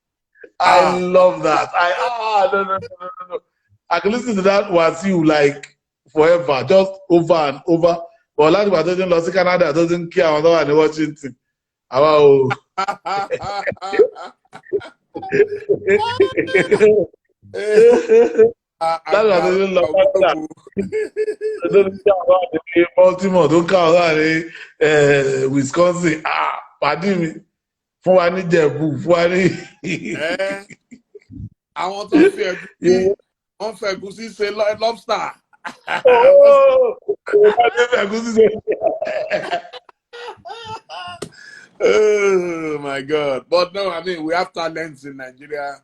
I love that. No. I can listen to that Wasiu like forever, just over and over. But láti ìgbà tó ti ń lọ sí Canada tó ti ń kí àwọn tó wà ní Washington. Àwa o. Láti ìgbà tó ti ń lọ Canada tó ti ń kí àwọn wà ní Baltimore tó ń kí àwọn wà ní Wisconsin. Pàdé mi fún wa ní Jẹ̀bú fún wa ní. Àwọn tó ń fi ẹ̀gúsí wọ́n fẹ́ ẹ̀gúsí ṣe lobster. Oh my God. But no, I mean, we have talents in Nigeria.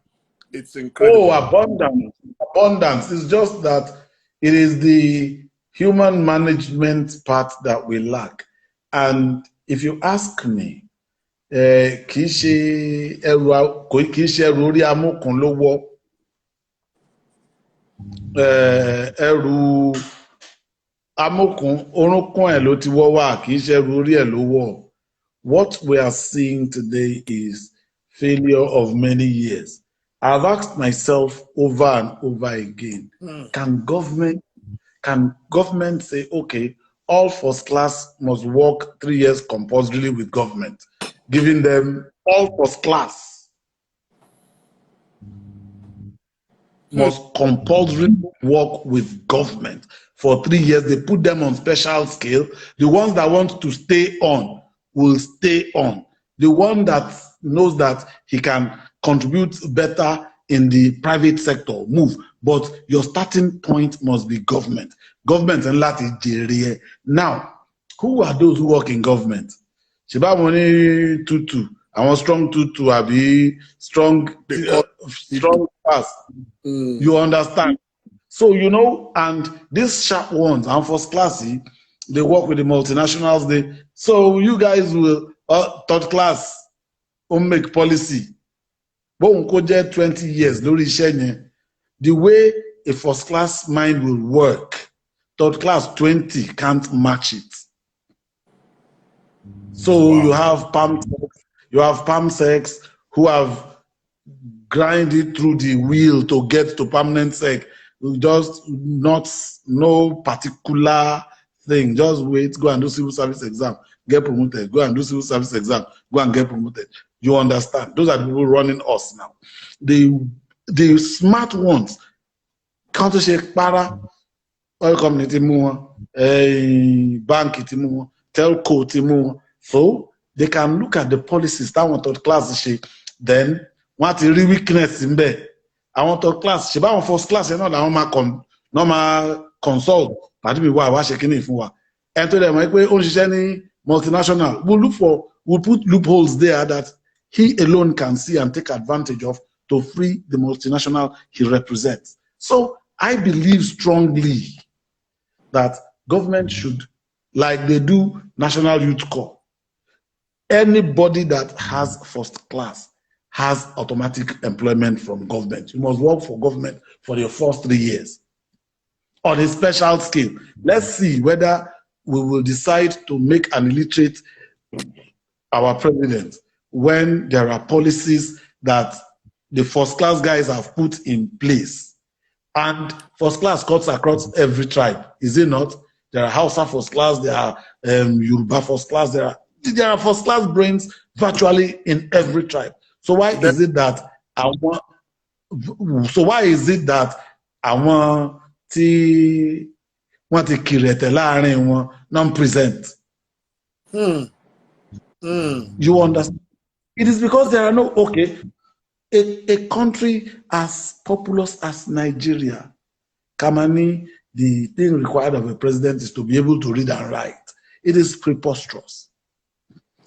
It's incredible. Oh, abundance. It's just that it is the human management part that we lack. And if you ask me, kì í ṣe ẹrù orí amúkùn ló wọ́. Ẹrù amúkùn orúnkún ẹ̀ ló ti wọ́ wá, kì í ṣe ẹrù orí ẹ̀ ló wọ́. What we are seeing today is failure of many years. I've asked myself over and over again, can government say, okay, all first class must work 3 years compulsorily with government, giving them all first class must compulsorily work with government for 3 years. They put them on special scale. The ones that want to stay on will stay on. The one that knows that he can contribute better in the private sector, move. But your starting point must be government. Government and Latin. Now, who are those who work in government? Shiba money tutu. I want strong tutu, abi strong pass. You understand? So, you know, and these sharp ones, and first classy, they work with the multinationals. So you guys will, third class, make policy. But we could get 20 years, the way a first class mind will work, third class 20 can't match it. So wow. You have PAMSEX who have grinded through the wheel to get to permanent sec. Just not no particular thing. Just wait, go and do civil service exam, get promoted. Go and do civil service exam, go and get promoted. You understand? Those are the people running us now. The smart ones, counter shake para, oil community more, bank more, telco more. So they can look at the policies that want to class shake. Then what the weakness in there. I want to class. She buy first class, you know, normal consult. But me why shaking it for. And to them, like we only any multinational. We'll put loopholes there that he alone can see and take advantage of to free the multinational he represents. So I believe strongly that government should, like they do National Youth Corps, anybody that has first class has automatic employment from government. You must work for government for your first 3 years on a special scale. Let's see whether we will decide to make an illiterate our president when there are policies that the first class guys have put in place. And first class cuts across every tribe, is it not? There are Hausa first class, there are Yoruba first class, there are first class brains virtually in every tribe. So why is it that I want to kirete láàrin wọn non-present? You understand? It is because there are no, okay, a country as populous as Nigeria, Kamani, the thing required of a president is to be able to read and write. It is preposterous.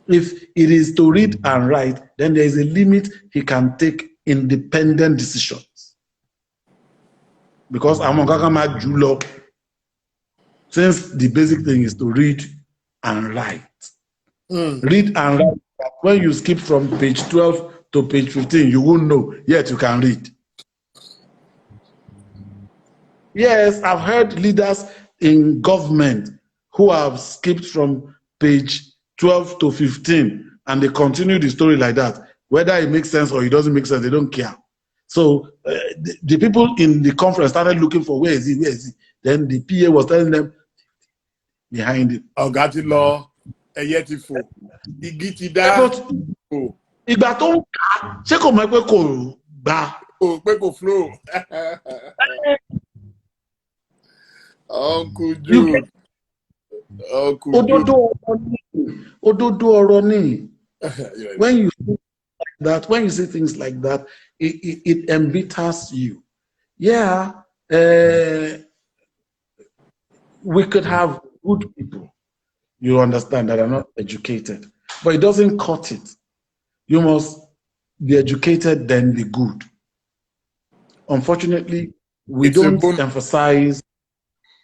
If it is to read and write, then there is a limit he can take independent decisions. Because since the basic thing is to read and write. Read and write. When you skip from page 12 to page 15, you won't know, yet you can read. Yes, I've heard leaders in government who have skipped from page 12 to 15 and they continue the story like that. Whether it makes sense or it doesn't make sense, they don't care. So the people in the conference started looking for where is he, where is he? Then the PA was telling them behind it. Ọ̀gá ti lọ, ẹyẹ ti fò, igi ti dá. Ìgbà tó ń kà ṣé kò mọ̀ pé kò gbà. Pé kò flow. Uncle Jude. Òdodo ọ̀rọ̀ ni. When you think like that, when you see things like that, it embitters you. Yeah, we could have good people, you understand, that are not educated, but it doesn't cut it. You must be educated, then be good. Unfortunately, we don't emphasize.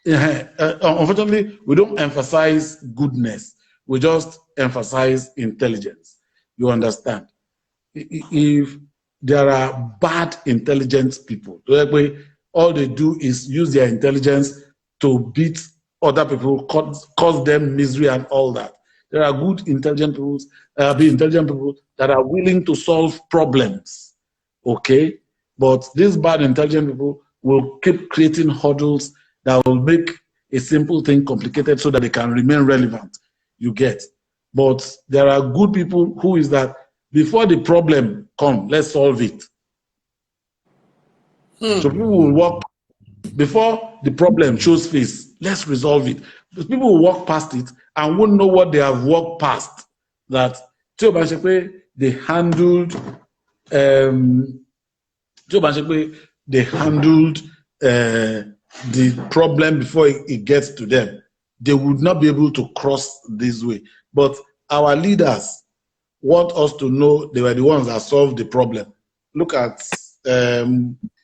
Unfortunately, we don't emphasize goodness. We just emphasize intelligence. You understand? If there are bad, intelligent people, all they do is use their intelligence to beat other people, cause them misery and all that. There are good, intelligent people that are willing to solve problems. Okay? But these bad, intelligent people will keep creating hurdles that will make a simple thing complicated so that they can remain relevant. You get. But there are good people who is that before the problem comes, let's solve it. So people will walk before the problem shows face, let's resolve it. Because people will walk past it and won't know what they have walked past. That they handled the problem before it gets to them. They would not be able to cross this way. But our leaders want us to know they were the ones that solved the problem. Look at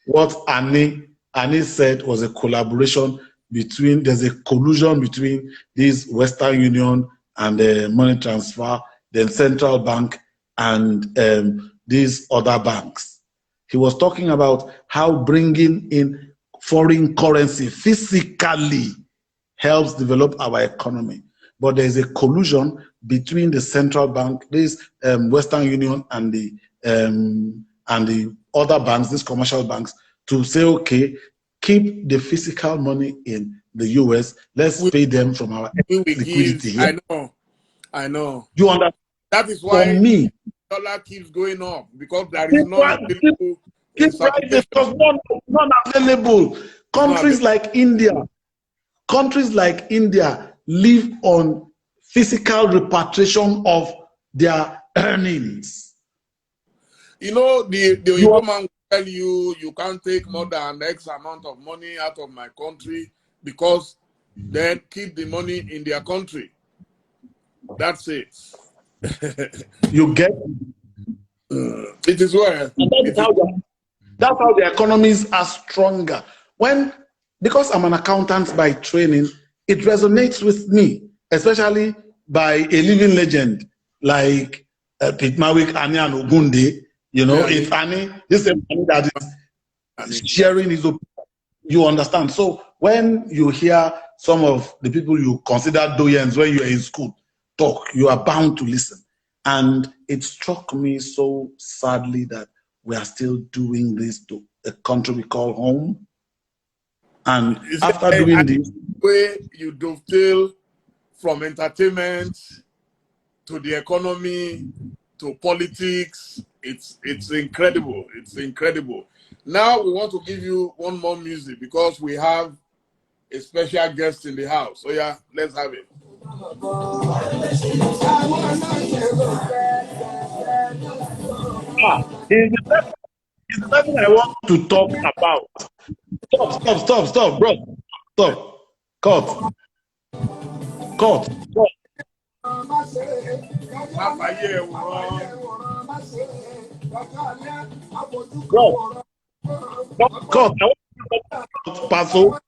what Annie said was a collaboration between, there's a collusion between this Western Union and the money transfer, then central bank and these other banks. He was talking about how bringing in foreign currency physically helps develop our economy. But there's a collusion between the central bank, this Western Union, and the other banks, these commercial banks, to say, okay, keep the physical money in the US. Let's pay them from our liquidity here. I know. You understand? That is why for me, dollar keeps going up, because there is none available. None available. Countries like India live on physical repatriation of their earnings. You know, the woman will tell you, you can't take more than X amount of money out of my country, because then keep the money in their country. That's it. You get it is well. That's how the economies are stronger. Because I'm an accountant by training, it resonates with me, especially by a living legend like Pete Mawick, Annie and Ogunde. You know, it's Annie, this is Annie that is sharing his opinion. You understand? So when you hear some of the people you consider doyens when you're in school talk, you are bound to listen. And it struck me so sadly that we are still doing this to a country we call home. And after doing this, way you dovetail from entertainment to the economy to politics, it's incredible. It's incredible. Now we want to give you one more music because we have a special guest in the house. So yeah, let's have it. It's the person I want to talk about. Stop, bro. Stop. Cut. Bro. Cut. I want to talk about Paso.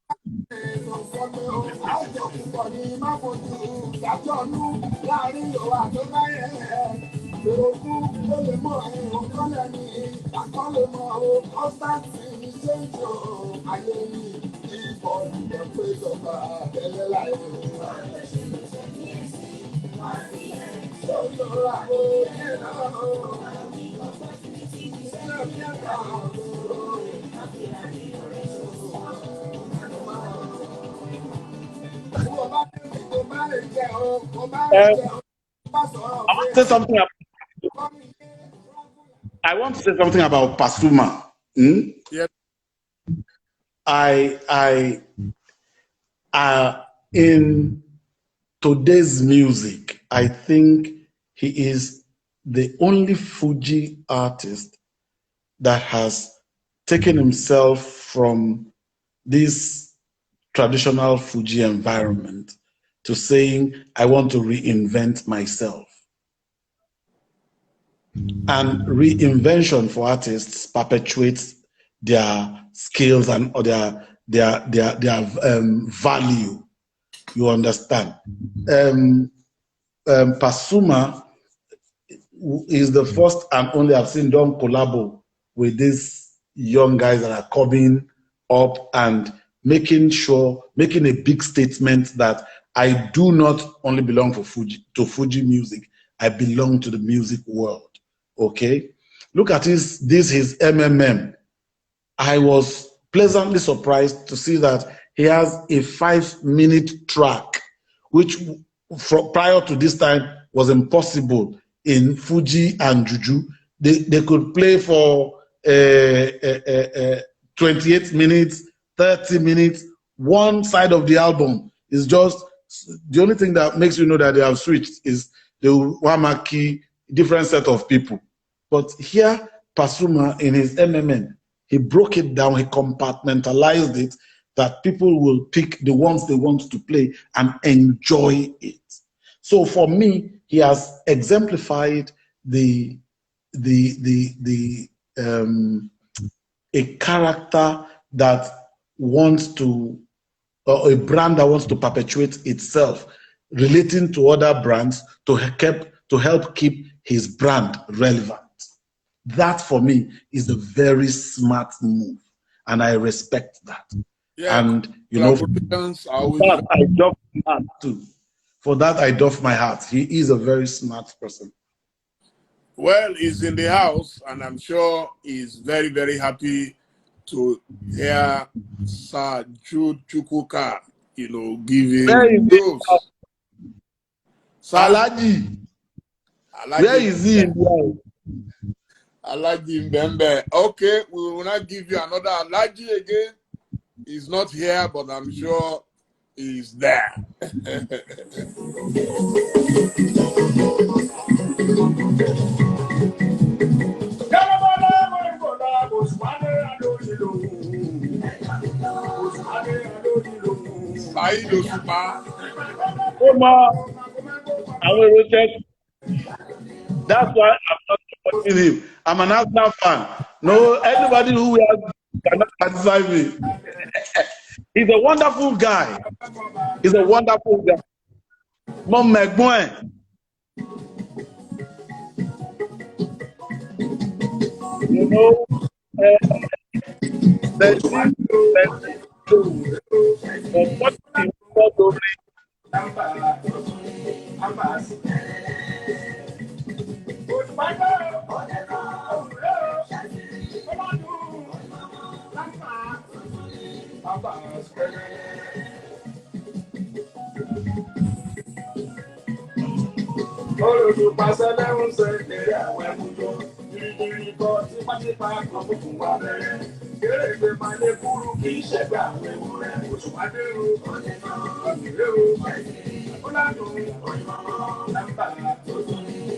Say something. I want to say something about Pasuma. Yes. In today's music, I think he is the only Fuji artist that has taken himself from this traditional Fuji environment to saying, I want to reinvent myself. And reinvention for artists perpetuates their skills and or their value. You understand? Pasuma is the first and only I've seen done collabo with these young guys that are coming up and making a big statement that I do not only belong to Fuji music, I belong to the music world. Okay? Look at his MMM. I was pleasantly surprised to see that he has a 5-minute track, which prior to this time was impossible in Fuji and Juju. They could play for 28 minutes, 30 minutes. One side of the album is just, the only thing that makes you know that they have switched is the Wamaki, different set of people. But here, Pasuma in his MMN, he broke it down, he compartmentalized it, that people will pick the ones they want to play and enjoy it. So for me, he has exemplified a character that wants to, or a brand that wants to perpetuate itself, relating to other brands to help keep his brand relevant. That for me is a very smart move, and I respect that. Yeah, and you know, are always that I doff my hat too. For that, I doff my hat. He is a very smart person. Well, he's in the house, and I'm sure he's very, very happy to hear Sir Jude Chukwuka, giving those. Alaji. Where is he? Alaji Mbembe. Okay, we will not give you another Alaji again. He's not here, but I'm sure he's there. That's why I'm not supporting him. I'm an Arsenal fan. No, anybody who cannot criticize me. He's a wonderful guy. He's a wonderful guy. Mom McGuire. You know, Yes,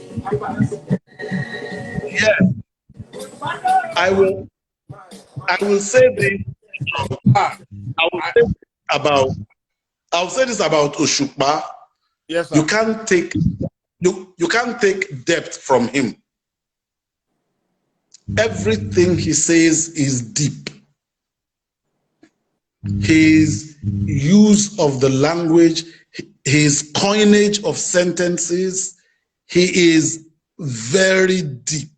I will say this. I'll say this about Oshukpa. Yes, sir. You can't take depth from him. Everything he says is deep. His use of the language, his coinage of sentences, he is very deep.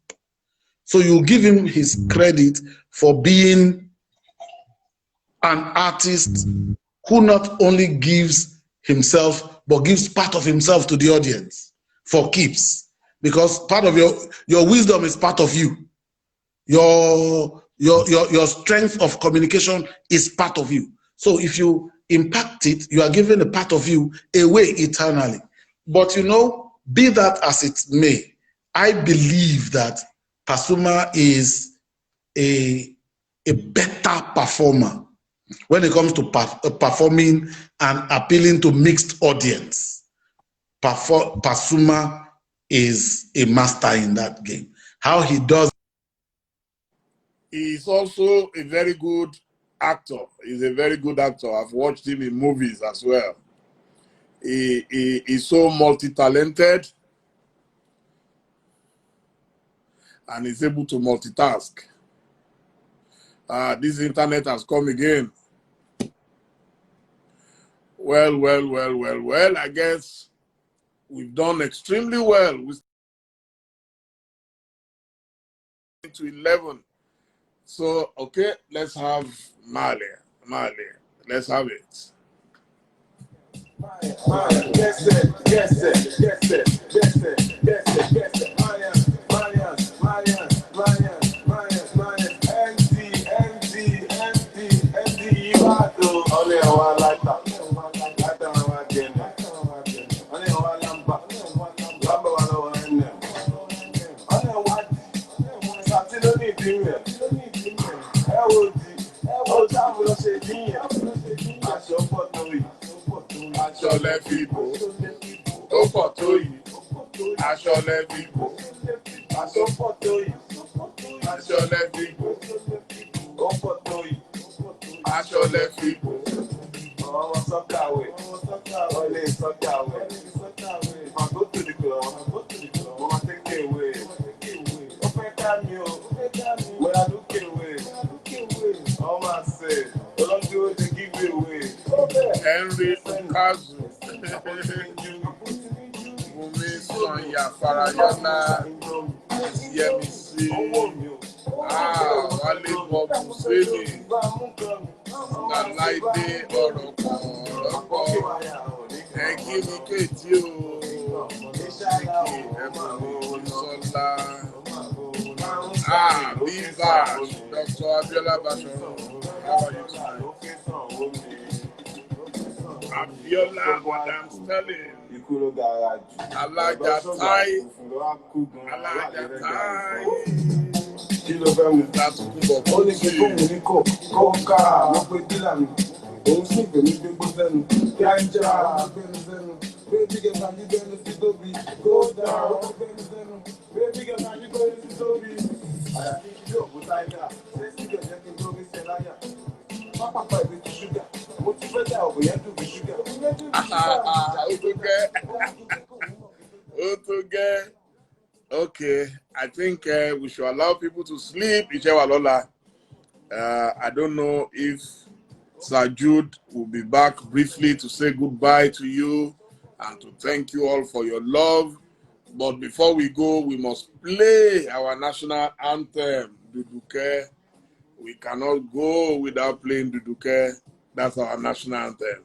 So you give him his credit for being an artist who not only gives himself, but gives part of himself to the audience for keeps. Because part of your wisdom is part of you. Your strength of communication is part of you. So if you impact it, you are giving a part of you away eternally. But you know, be that as it may, I believe that Pasuma is a better performer when it comes to performing and appealing to mixed audience. Pasuma is a master in that game. How he does. He's also a very good actor. He's a very good actor. I've watched him in movies as well. He's so multi-talented and he's able to multitask. This internet has come again. Well, I guess we've done extremely well. We're to 11. So, okay, let's have Mali. Let's have it. Aṣọ lẹ́fìbò, ó pọ̀ tó yìí. Aṣọ lẹ́fìbò, aṣọ pọ̀ tó yìí. Aṣọ lẹ́fìbò, ó pọ̀ tó yìí. Aṣọ lẹ́fìbò. Ọmọ sọ́kàwé, ọlẹ́ sọ́kàwé. If I go to the club, Mama take away. Ó fẹ́ ká mi o, when I look away. All I say, Olójú they give away. Henry Kazu, Bùnmi Sànyà Farayọlá, Yẹmisí, Wálé Bob Hussaini, Láìdé ọ̀rọ̀ kan lọ́pọ̀, ẹ̀kí ni kéètì o, ẹ̀bùn Sọlá, Bivash, Dr. Abiola Basharu, how are you tonight? Abiola, Madam Sterling, Alaja Tai, kí ló fẹ́ mú ó ní kí fóònù ní kó ká àwọn pé dílà mi òun sì gbè mí gbégbó sẹ́nu kí á ń já abẹ́nu sẹ́nu bébí gẹ̀ẹ́sà ní bẹ́nu sí tóbi kó dá ọgbẹ́nu sẹ́nu bébí gẹ̀ẹ́sà ní bẹ́nu sí tóbi àyàfi kí yóò bó táyà ṣé sí gẹ̀ẹ́sà kí n tó rí ṣe láyà pápákọ̀ ìbí ti ṣúgà mo ti fẹ́ dá òbí yẹn dùn bí ṣúgà. Ó tó gẹ́. Okay, I think we should allow people to sleep. I don't know if Sir Jude will be back briefly to say goodbye to you and to thank you all for your love. But before we go, we must play our national anthem, Duduke. We cannot go without playing Duduke. That's our national anthem.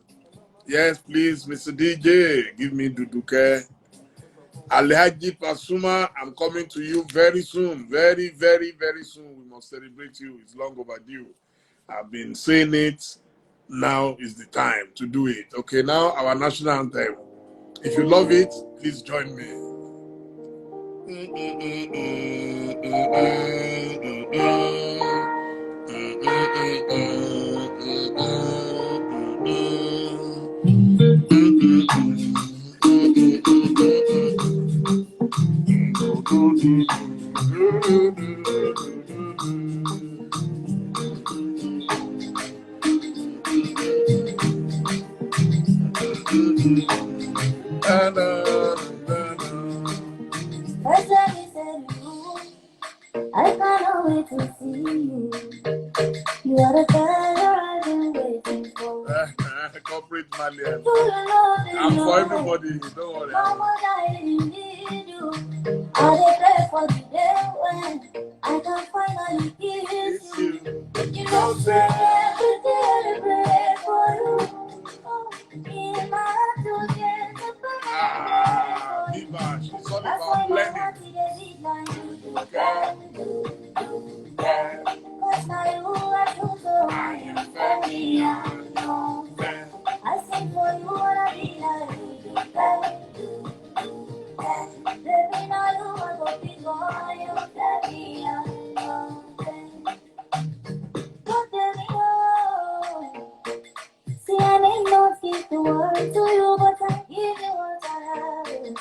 Yes, please, Mr. DJ, give me Duduke. Alhaji Pasuma, I'm coming to you very soon. Very, very, very soon. We must celebrate you. It's long overdue. I've been saying it. Now is the time to do it. Okay, now our national anthem. If you love it, please join me. I can't wait to see you. You are the girl I've been waiting for. Corporate Malian. I'm for everybody. Don't worry. Mama, I need you. I pray for the day when I can finally kiss you. You know, say every day. heart is a beat like you. Cause now you are true, so I am very unknown. I sing for you, wanna be like you. Baby, now you are go big boy, you're very unknown. Don't tell me no. See, I may not give the world to you, but I give you what I have.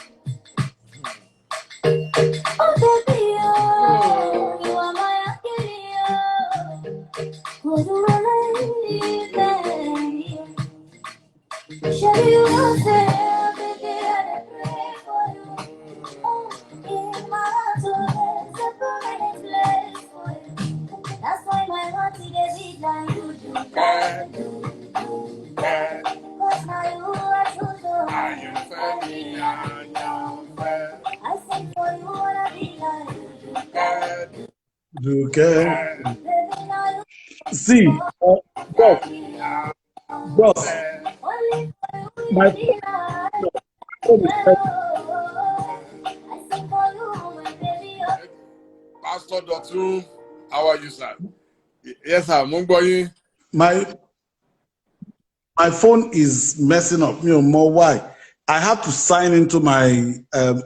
Oh, baby, oh, you are my angel. Would you really baby? Show you yourself, baby, I pray for you. Oh, in my heart, so there's a permanent place for you. That's why my heart is a beat like you do. Cause now you are true, so I am very unknown. I sing for you, wanna be like you. You can Baby, now you see, bros, only for you, my be like. phone is I sing for you, my baby. Pastor Dotun, how are you, sir? Yes, sir. Mo ń gbọ́ yín. my phone is messing up. You know more why? I have to sign into my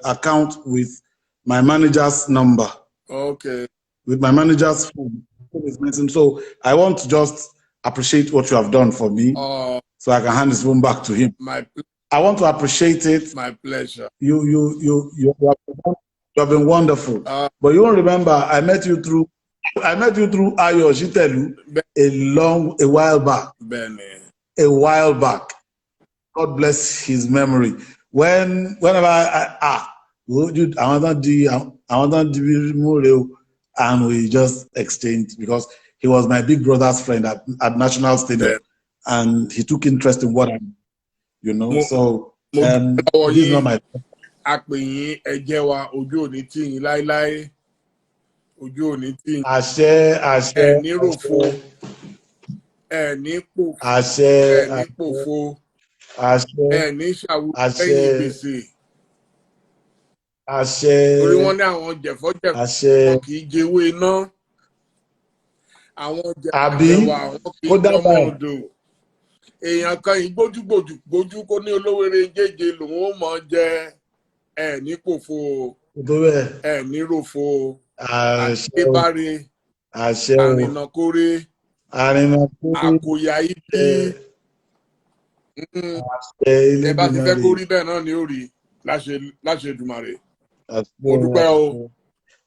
account with my manager's number, Okay. with my manager's phone. Phone is messing. So I want to just appreciate what you have done for me, so I can hand this phone back to him. I want to appreciate it. My pleasure. You have been wonderful. But you won't remember, I met you through Ayo Shitelu a while back. Benny. A while back. God bless his memory. Whenever I want to do and we just exchanged, because he was my big brother's friend at National Stadium, and he took interest in what I'm, so this is not my. Apẹ̀yìn ẹ̀jẹ̀ wa ojú òní tì yín láéláé, ojú òní tì yín. Àṣẹ. Ẹ ní ròfo, ẹ ní pòfo, ẹ ní pòfo, ẹ ní ṣàwùjọ lẹ́yìn gbèsè. Àṣẹ. Torí wọ́n ní àwọn jẹ̀fọ́jẹ̀fọ́ wọn kì í jewé iná. Àwọn jẹ̀fọ́jẹ̀wà wọn kì í jọmọ odò. Èèyàn kan yìí gbójú kó ní olówere jẹ́jẹ lòun ó mọ̀ jẹ. Ẹ ní pòfo, ẹ ní ròfo, àṣebáre, àrìnàkórè, àkòyà ibi. Ẹ bá ti fẹ́ kó rí bẹ́ẹ̀ náà ni ó rí láṣẹ Èdùmàrè. Mo dúpẹ́ o.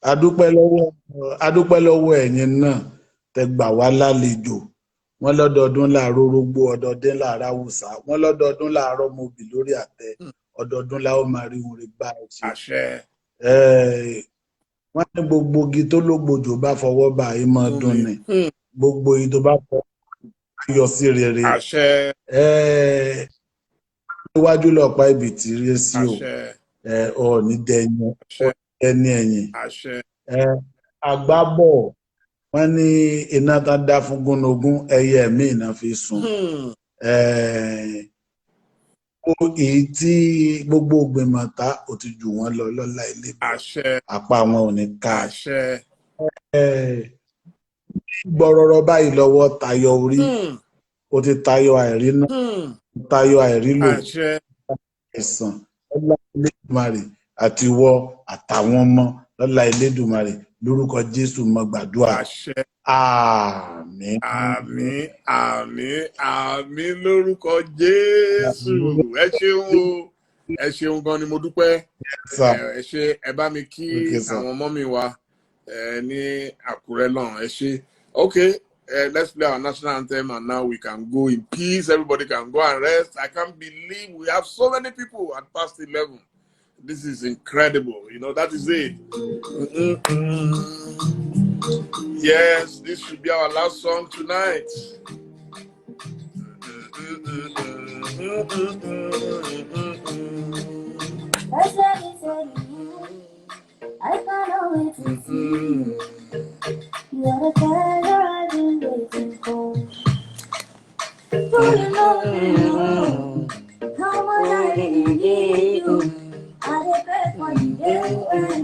Adúpẹ́ lọ́wọ́ ẹ̀yin náà tẹ́ gbà wá lálejò. Wọ́n lọ́dọọdún láàárọ̀ orógbó, ọdọọdún láàárọ̀ Haúsá, wọ́n lọ́dọọdún láàárọ̀ mobì lórí àtẹ. Ọdọọdún la ó máa rí orin bá ẹ ṣe. Àṣẹ. Wọ́n ní gbogbo igi tó lógbòjò bá fọwọ́ bá yín mọ́ dún ni. Gbogbo igi tó bá fọwọ́ yọ sí rere. Àṣẹ. Iwájú lọ́pàá ibi tí rí sí o. Ọ̀ọ́ni dẹ̀yìn, ẹni ẹ̀yìn. Àṣẹ. Àgbábọ̀, wọ́n ní iná tá dá fún gúnugún, ẹyẹ mi iná fi sùn. Èyí tí gbogbo ògbìmọ̀ta ò ti jù wọ́n lọ lọ́lá ilé àpá wọn ò ní ká. Gbọ́rọ̀rọ̀ báyìí lọ́wọ́ tayọ orí, ó ti tayọ àìrínú, tayọ àìrílò, ẹ̀sán lọ́lá Elédùmarè àti ìwọ àtàwọn ọmọ lọ́lá Elédùmarè lórúkọ Jésù mo gbàdúrà. Àmín. Àmín, àmín, àmín lórúkọ Jésù. Ẹ ṣeun o. Ẹ ṣeun gan ni mo dúpẹ́. Ẹ ṣe ẹ bá mi kí àwọn ọmọ mi wá ní Àkúrẹ́ náà. Ẹ ṣe. Okay, let's play our national anthem and now we can go in peace. Everybody can go and rest. I can't believe we have so many people at past 11. This is incredible. That is it. Yes, this should be our last song tonight. I can't wait to see you. You are the treasure I've been waiting for. Do you know how much I really need you? I pray for you day when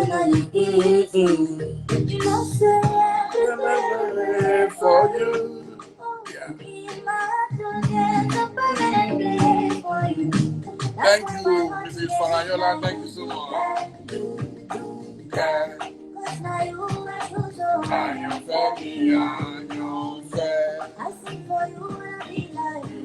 now you give me. You know, say everything For you. Yeah. in my heart, there's a permanent place for you. Thank you, Mrs. Farayola. Thank you so much. Yeah. Cause now you are so I am very unfair. I sing for you and I be like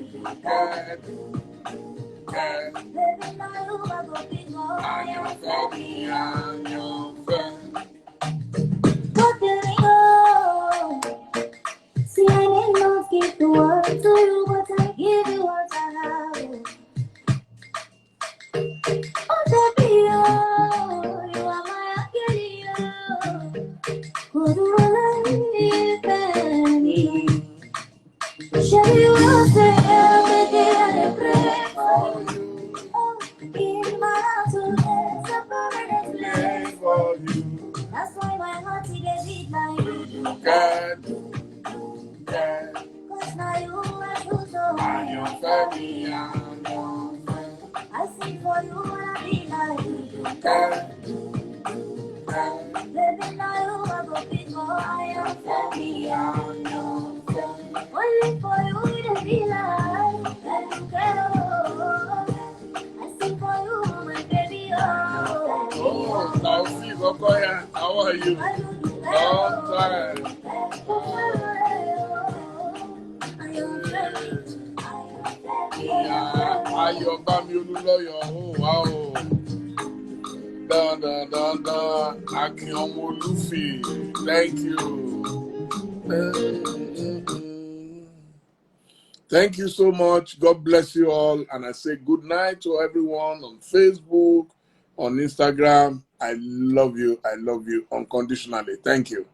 baby, now you are go big more. I am very unfair. What do we go? See, I may not give the world to you, but I give you what I have. Oh, baby, oh, you are my Achilles. Who do I live in? Shall you will say every day I pray for you? Oh, in my heart, there's a permanent place for you. That's why my heart is beat like you. Cause now you are true, so I am very unfair. I sing for you and I be like you. Baby, now you are go big more. I am very unfair. Only for you it be like let you go. I sing for you, my baby, oh. Taufik Okoya, how are you? Long time. Ayọ̀bámi Olúlọ́yọ̀, oh wow. Akin ọmọ Olúfì, thank you. Thank you so much. God bless you all. And I say good night to everyone on Facebook, on Instagram. I love you unconditionally. Thank you.